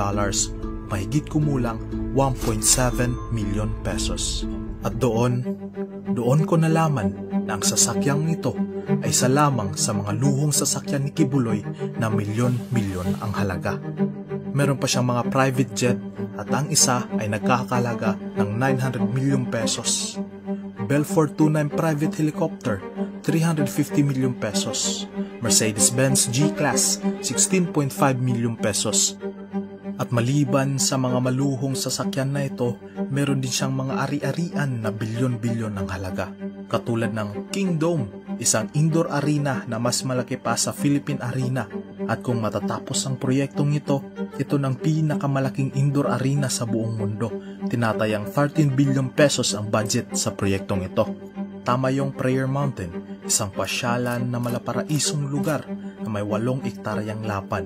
mahigit kumulang 1.7 million pesos. At doon ko nalaman na ang sasakyang ito ay isa lamang sa mga luhong sasakyan ni Kibuloy na milyon-milyon ang halaga. Meron pa siyang mga private jet at ang isa ay nagkakalaga ng 900 milyong pesos. Bell 429 private helicopter, 350 milyong pesos. Mercedes-Benz G-Class, 16.5 milyong pesos. At maliban sa mga maluhong sasakyan na ito, meron din siyang mga ari-arian na bilyon-bilyon ang halaga. Katulad ng Kingdom, isang indoor arena na mas malaki pa sa Philippine Arena. At kung matatapos ang proyektong ito ng pinakamalaking indoor arena sa buong mundo. Tinatayang 13 billion pesos ang budget sa proyektong ito. Tama yung Prayer Mountain, isang pasyalan na malaparaisong lugar na may 8 ektaryang lapad.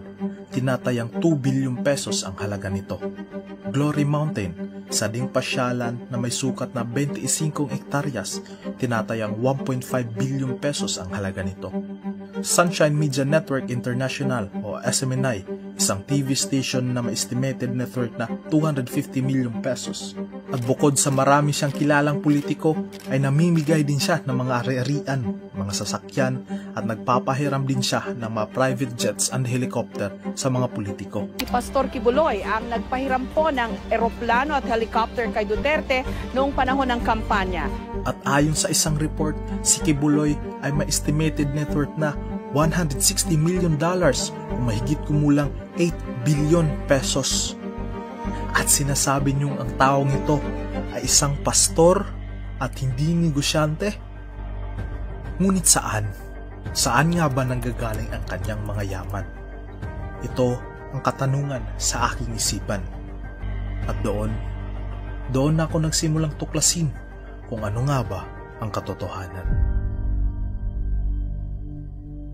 Tinatayang 2 billion pesos ang halaga nito. Glory Mountain, isa ding pasyalan na may sukat na 25 hektaryas, tinatayang 1.5 billion pesos ang halaga nito. Sunshine Media Network International o SMNI, isang TV station na may estimated net worth na 250 million pesos. At bukod sa marami siyang kilalang politiko, ay namimigay din siya ng mga ari-arian, mga sasakyan, at nagpapahiram din siya ng mga private jets and helicopter sa mga politiko. Si Pastor Kibuloy ang nagpahiram po ng eroplano at helicopter kay Duterte noong panahon ng kampanya. At ayon sa isang report, si Kibuloy ay may estimated net worth na $160 million o mahigit kumulang 8 billion pesos. At sinasabi niyong ang taong ito ay isang pastor at hindi negosyante? Ngunit saan? Saan nga ba nanggagaling ang kanyang mga yaman? Ito ang katanungan sa aking isipan. At doon ako nagsimulang tuklasin kung ano nga ba ang katotohanan.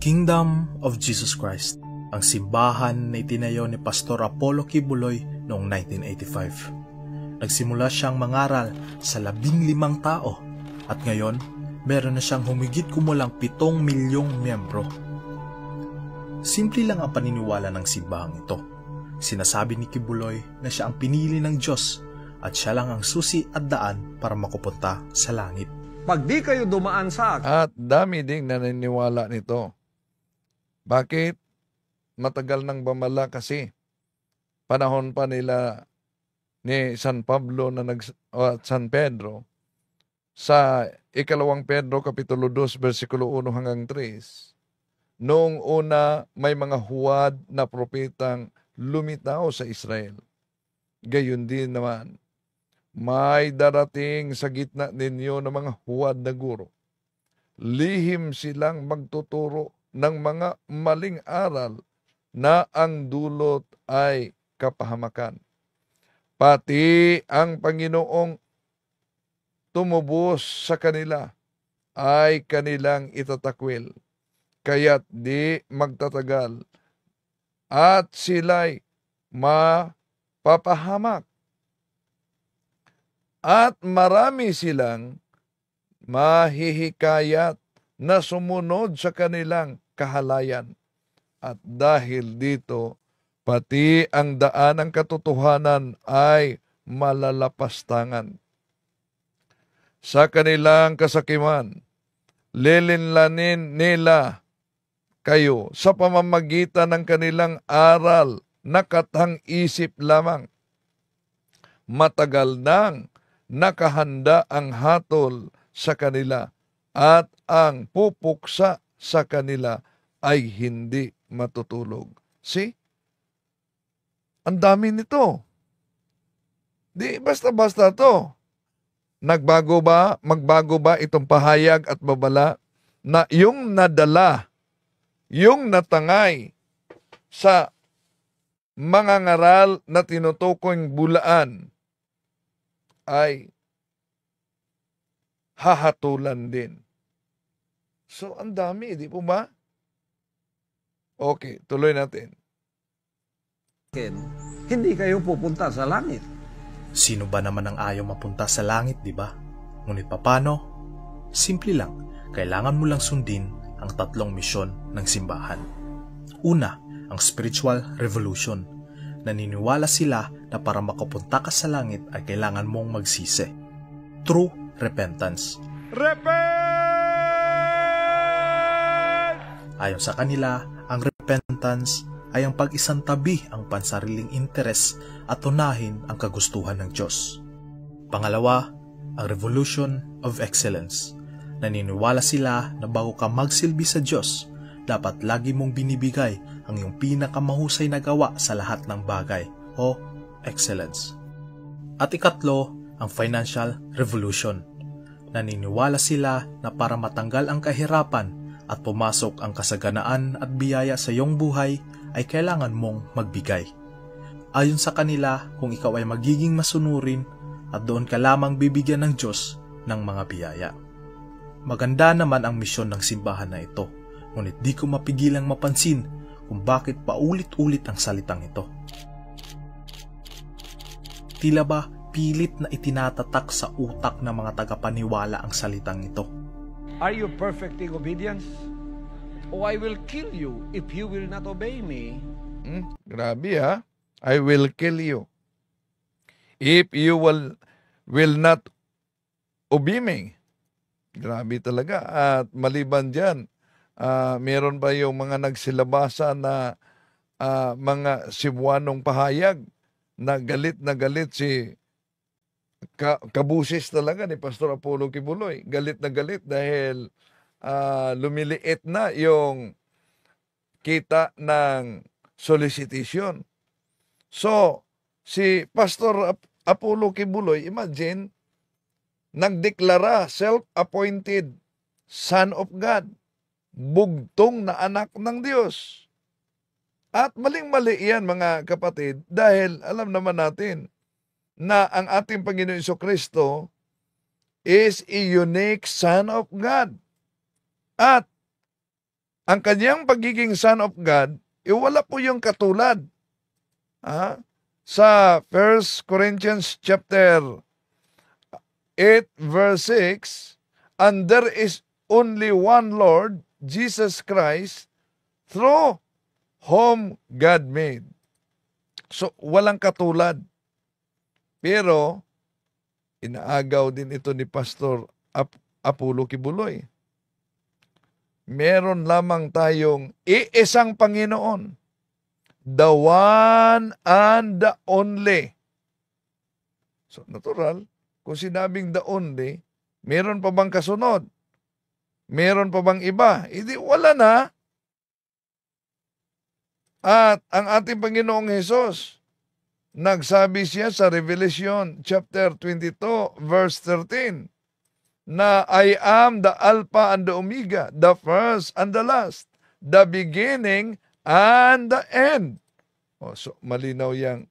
Kingdom of Jesus Christ, ang simbahan na itinayo ni Pastor Apollo Kibuloy noong 1985. Nagsimula siyang mangaral sa 15 tao at ngayon meron na siyang humigit kumulang 7 milyong miyembro. Simple lang ang paniniwala ng simbahang ito. Sinasabi ni Kibuloy na siya ang pinili ng Diyos at siya lang ang susi at daan para makupunta sa langit. Pag di kayo dumaan sa akin. At dami ding naniniwala nito. Bakit? Matagal nang bamala kasi. Panahon pa nila ni San Pablo at San Pedro. Sa ikalawang Pedro, Kapitulo 2, versikulo 1 hanggang 3. Noong una, may mga huwad na propetang lumitaw sa Israel. Gayon din naman, may darating sa gitna ninyo ng mga huwad na guro. Lihim silang magtuturo ng mga maling aral na ang dulot ay kapahamakan. Pati ang Panginoong tumubos sa kanila ay kanilang itatakwil, kaya't di magtatagal at sila'y mapapahamak. At marami silang mahihikayat na sumunod sa kanilang kahalayan. At dahil dito, pati ang daan ng katotohanan ay malalapastangan. Sa kanilang kasakiman, lilinlanin nila kayo sa pamamagitan ng kanilang aral na katang-isip lamang. Matagal nang nakahanda ang hatol sa kanila at ang pupuksa sa kanila ay hindi matutulog. See? Ang dami nito. Di basta-basta to. Magbago ba itong pahayag at babala na yung nadala, yung natangay sa mga ngaral na tinutukoy bulaan ay hahatulan din. So, ang dami, di po ba? Okay, tuloy natin. Hindi kayo pupunta sa langit. Sino ba naman ang ayaw mapunta sa langit, di ba? Ngunit paano? Simple lang, kailangan mo lang sundin ang 3 misyon ng simbahan. Una, ang spiritual revolution. Naniniwala sila na para makapunta ka sa langit ay kailangan mong magsisi. True repentance. Repent! Ayon sa kanila, ang repentance ay ang pag-isantabi ang pansariling interes at unahin ang kagustuhan ng Diyos. Pangalawa, ang revolution of excellence. Naniniwala sila na bago ka magsilbi sa Diyos, dapat lagi mong binibigay ang iyong pinakamahusay na gawa sa lahat ng bagay o excellence. At ikatlo, ang financial revolution. Naniniwala sila na para matanggal ang kahirapan at pumasok ang kasaganaan at biyaya sa iyong buhay ay kailangan mong magbigay. Ayon sa kanila, kung ikaw ay magiging masunurin at doon ka lamang bibigyan ng Diyos ng mga biyaya. Maganda naman ang misyon ng simbahan na ito, ngunit di ko mapigilang mapansin kung bakit paulit-ulit ang salitang ito. Tila ba pilit na itinatatak sa utak ng mga tagapaniwala ang salitang ito? Are you perfect in obedience? O I will kill you if you will not obey me. Grabe ha. I will kill you if you will not obey me. Grabe talaga. At maliban dyan, meron pa yung mga nagsilabasa na mga Cebuanong pahayag na galit si kabusis talaga ni Pastor Apollo Kibuloy. Galit na galit dahil lumiliit na yung kita ng solicitation. So, si Pastor Apollo Kibuloy, imagine, nagdeklara self-appointed Son of God, bugtong na anak ng Diyos. At maling-mali yan mga kapatid dahil alam naman natin na ang ating Panginoon Jesucristo is a unique Son of God. At ang kanyang pagiging Son of God, wala po yung katulad. Sa 1 Corinthians chapter 8 verse 6, and there is only one Lord, Jesus Christ, through whom God made. So, walang katulad. Pero, inaagaw din ito ni Pastor Apollo Kibuloy. Meron lamang tayong iisang Panginoon. The one and the only. So, natural, kung sinabing the only, meron pa bang kasunod? Meron pa bang iba? Hindi, wala na. At ang ating Panginoong Hesus, nagsabi siya sa Revelation chapter 22 verse 13 na I am the Alpha and the Omega, the first and the last, the beginning and the end. So malinaw yang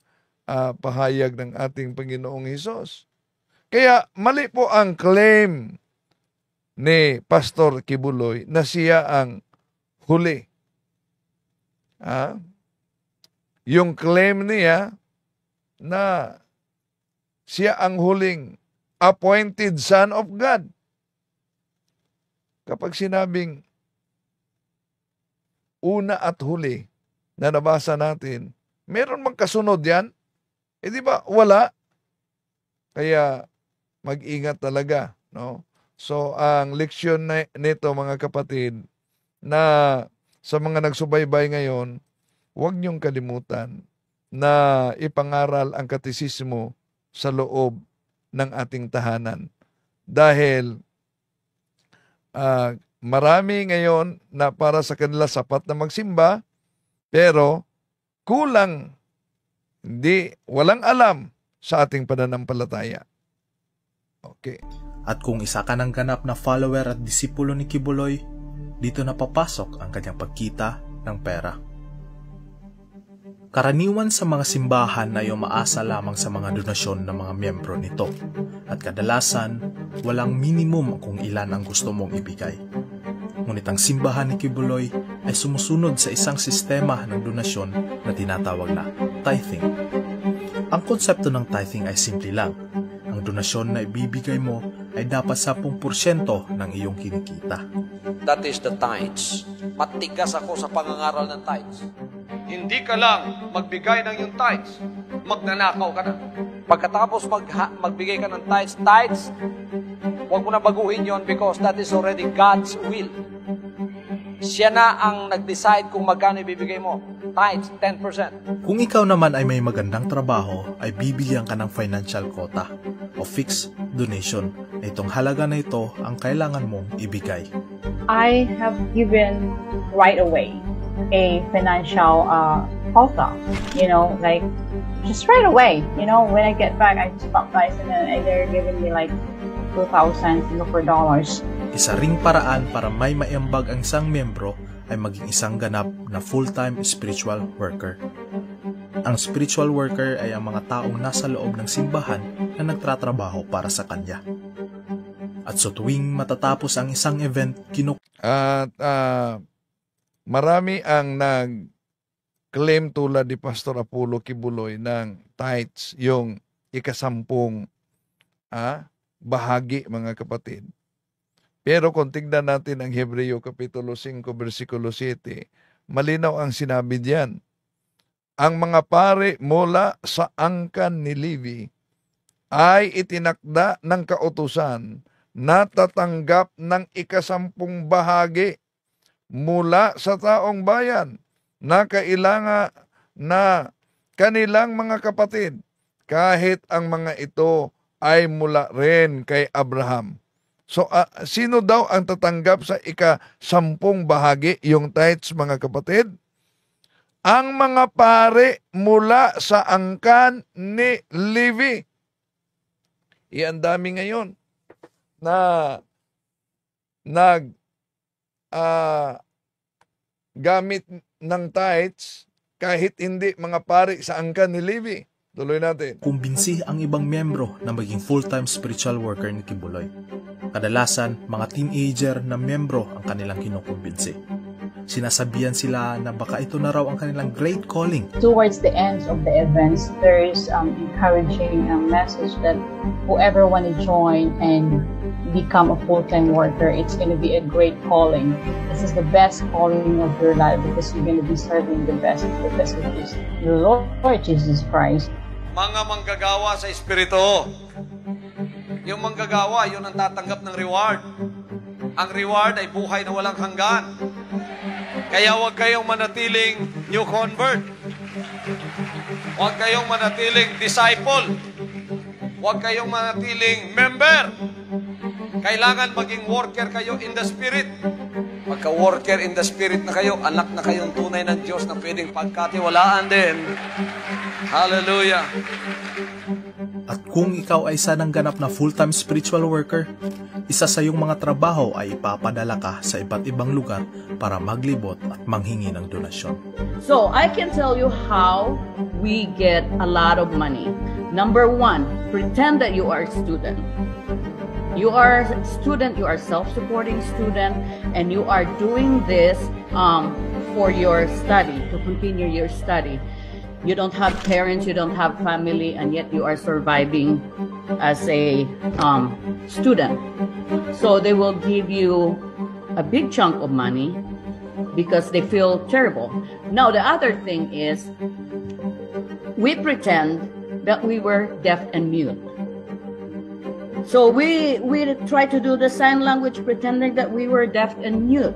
pahayag ng ating Panginoong Hesus. Kaya mali po ang claim ni Pastor Kibuloy na siya ang huli. Yung claim niya na siya ang huling appointed Son of God. Kapag sinabing una at huli na nabasa natin, meron mang kasunod yan? Di ba? Wala. Kaya mag-ingat talaga, no? So, ang leksyon nito mga kapatid, na sa mga nagsubaybay ngayon, huwag niyong kalimutan na ipangaral ang katisismo sa loob ng ating tahanan. Dahil marami ngayon na para sa kanila sapat na magsimba, pero kulang, walang alam sa ating pananampalataya. Okay. At kung isa ka ng ganap na follower at disipulo ni Kibuloy, dito na papasok ang kanyang pagkita ng pera. Karaniwan sa mga simbahan na umaasa lamang sa mga donasyon ng mga miyembro nito at kadalasan walang minimum kung ilan ang gusto mong ibigay. Ngunit ang simbahan ni Kibuloy ay sumusunod sa isang sistema ng donasyon na tinatawag na tithing. Ang konsepto ng tithing ay simple lang. Ang donasyon na ibibigay mo ay dapat 10% ng iyong kinikita. That is the tithes. Matigas ako sa pangangaral ng tithes. Hindi ka lang magbigay ng iyong tithes, magnanakaw ka na. Pagkatapos magbigay ka ng tithes, huwag mo na baguhin yon because that is already God's will. Siya na ang nag-decide kung magkano ibibigay mo. Tithes, 10%. Kung ikaw naman ay may magandang trabaho, ay bibigyan ka ng financial quota o fixed donation na itong halaga na ito ang kailangan mong ibigay. I have given right away a financial quota, like just right away. When I get back, I just baptize and then they're giving me like 2,000 Singapore dollars. Isa ring paraan para may maiambag ang isang miyembro ay maging isang ganap na full-time spiritual worker. Ang spiritual worker ay ang mga taong nasa loob ng simbahan na nagtatrabaho para sa kanya. At so tuwing matatapos ang isang event, marami ang nag-claim tulad ni Pastor Apollo Kibuloy ng tithes, yung ikasampung bahagi, mga kapatid. Pero kung tignan natin ang Hebreo Kapitulo 5, versikulo 7, malinaw ang sinabi diyan. Ang mga pare mula sa angkan ni Levi ay itinakda ng kautusan na tatanggap ng ikasampung bahagi mula sa taong bayan na kailangan na kanilang mga kapatid, kahit ang mga ito ay mula rin kay Abraham. So, sino daw ang tatanggap sa ikasampung bahagi, yung tithes, mga kapatid? Ang mga pare mula sa angkan ni Levi. Iyan dami ngayon na gamit ng tithes kahit hindi mga pare sa angkan ni Levi. Tuloy natin. Kumbinsi ang ibang miyembro na maging full-time spiritual worker ni Kibuloy. Kadalasan, mga teenager na miyembro ang kanilang kinukumbinsi. Sinasabihan sila na baka ito na raw ang kanilang great calling. Towards the end of the events, there is encouraging message that whoever want to join and become a full-time worker, it's going to be a great calling. This is the best calling of your life because you're going to be serving the best of the Lord Jesus Christ. Mga manggagawa sa Espiritu. Yung manggagawa, yun ang tatanggap ng reward. Ang reward ay buhay na walang hanggan. Kaya huwag kayong manatiling new convert. Huwag kayong manatiling disciple. Huwag kayong manatiling member. Kailangan maging worker kayo in the Spirit. Pagka-worker in the Spirit na kayo, anak na kayong tunay ng Diyos na pwedeng pagkatiwalaan din. Hallelujah! At kung ikaw ay sanang ganap na full-time spiritual worker, isa sa iyong mga trabaho ay ipapadala ka sa iba't ibang lugar para maglibot at manghingi ng donasyon. So, I can tell you how we get a lot of money. Number 1, pretend that you are a student. You are a student, you are a self-supporting student, and you are doing this for your study, to continue your study. You don't have parents, you don't have family, and yet you are surviving as a student. So they will give you a big chunk of money because they feel terrible. Now, the other thing is, we pretend that we were deaf and mute. So we try to do the sign language pretending that we were deaf and mute.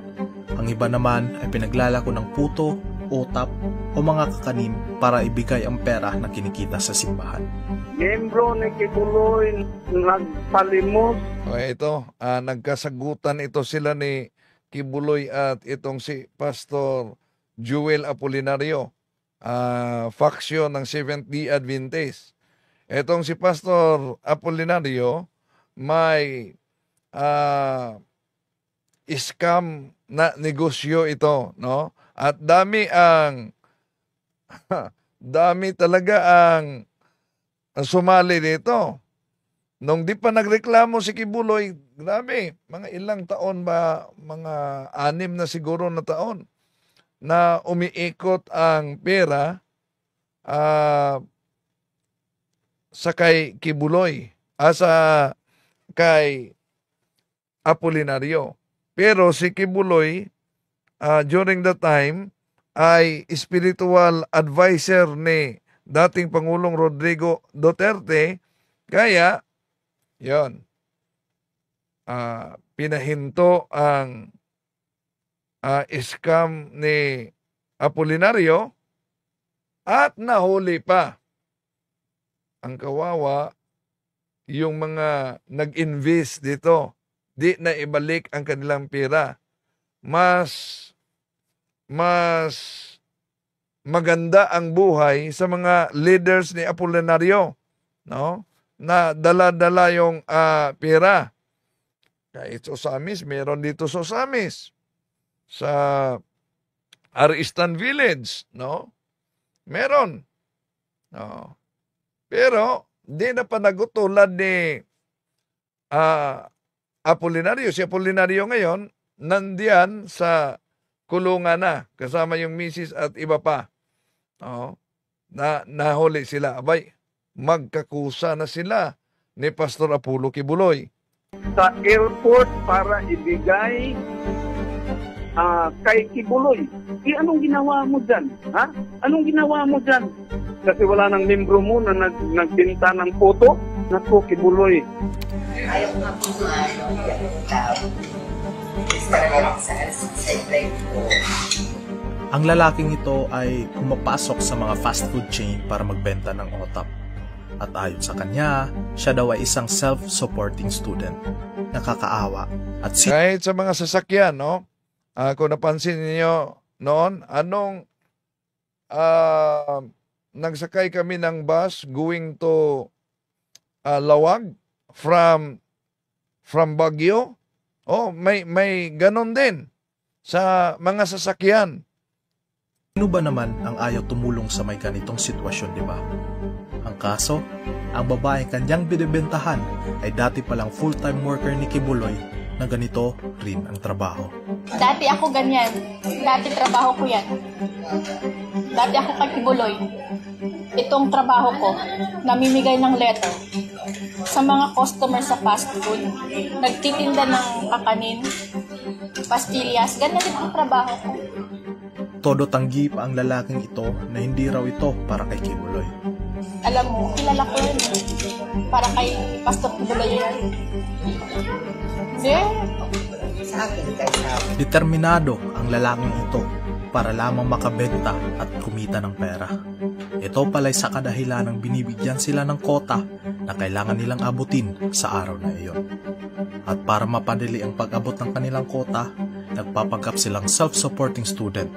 Ang iba naman ay pinaglalako ng puto, utap o mga kakanim para ibigay ang pera na kinikita sa simbahan. Miyembro ni Kibuloy nagpalimos. Okay, ito, nagkasagutan ito sila ni Kibuloy at itong si Pastor Joel Apolinario, faction ng Seventh-day Adventist. Itong si Pastor Apolinario may scam na negosyo ito, no? At dami talaga ang sumali dito. Nung di pa nagreklamo si Kibuloy, grabe, mga ilang taon ba, mga 6 na siguro na taon, na umiikot ang pera sa kay Kibuloy, kay Apolinario. Pero si Kibuloy, during the time, ay spiritual advisor ni dating Pangulong Rodrigo Duterte. Kaya, yon, pinahinto ang scam ni Apolinario at nahuli pa. Ang kawawa, yung mga nag-invest dito, di na ibalik ang kanilang pera. Mas maganda ang buhay sa mga leaders ni Apolinario, no? Na dala-dala yung pera. Kahit sa Osamis, meron dito sa Osamis. Sa Aristan Village, no? Meron. No. Pero, di na panagutulad ni Apolinario. Si Apolinario ngayon, nandiyan sa kulungan na, kasama yung misis at iba pa. No? Nahuli sila. Abay, magkakusa na sila ni Pastor Apollo Kibuloy. Sa airport para ibigay kay Kibuloy. Anong ginawa mo dyan? Ha? Anong ginawa mo dyan? Kasi wala nang membro mo na nagbinta ng photo? Naku, Kibuloy. Ayaw nga po yung tao. Ang lalaking ito ay pumapasok sa mga fast food chain para magbenta ng OTAP. At ayon sa kanya, siya daw ay isang self-supporting student. Nakakaawa. At kahit sa mga sasakyan, no? Kung napansin niyo noon, nagsakay kami ng bus going to Lawag from Baguio. Oh, may ganon din sa mga sasakyan. Sino ba naman ang ayaw tumulong sa may ganitong sitwasyon, di ba? Ang kaso, ang babaeng kanyang binibentahan ay dati palang full-time worker ni Kibuloy na ganito rin ang trabaho. Dati ako ganyan. Dati trabaho ko yan. Dati ako kay Kibuloy. Itong trabaho ko, namimigay ng letter sa mga customer sa fast food. Nagtitinda ng kakanin, pastillas. Ganyan din ang trabaho ko. Todo tanggi pa ang lalaking ito na hindi raw ito para kay Kibuloy. Alam mo, kilala ko yun. Para kay Pastor Kibuloy yan. Determinado ang lalaking ito para lamang makabenta at kumita ng pera. Ito pala'y sa kadahilanang binibigyan sila ng kota na kailangan nilang abutin sa araw na iyon. At para mapadali ang pag-abot ng kanilang kota, nagpapanggap silang self-supporting student.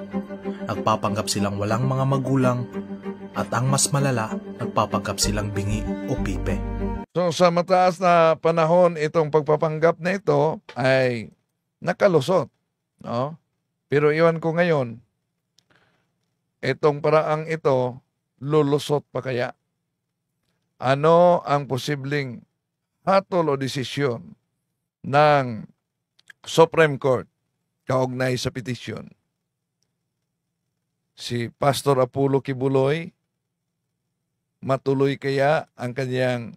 Nagpapanggap silang walang mga magulang at ang mas malala, nagpapanggap silang bingi o pipe. So sa mataas na panahon, itong pagpapanggap na ito ay nakalusot. No? Pero iwan ko ngayon, itong paraang ito, lulusot pa kaya? Ano ang posibleng hatol o desisyon ng Supreme Court kaugnay sa petisyon? Si Pastor Apollo Kibuloy, matuloy kaya ang kanyang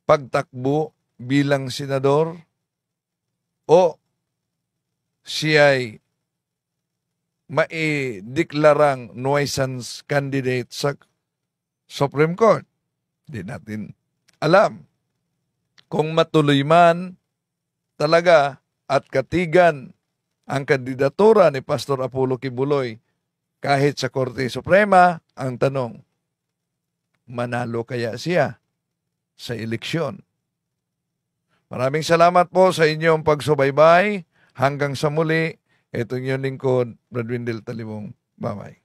pagtakbo bilang senador o siya'y maideklarang nuisance candidate sa Supreme Court? Di natin alam. Kung matuloy man talaga at katigan ang kandidatura ni Pastor Apollo Kibuloy kahit sa Korte Suprema, ang tanong, manalo kaya siya sa eleksyon? Maraming salamat po sa inyong pagsubaybay. Hanggang sa muli, ito yung lingkod, Brad Windel Talimong. Bye-bye.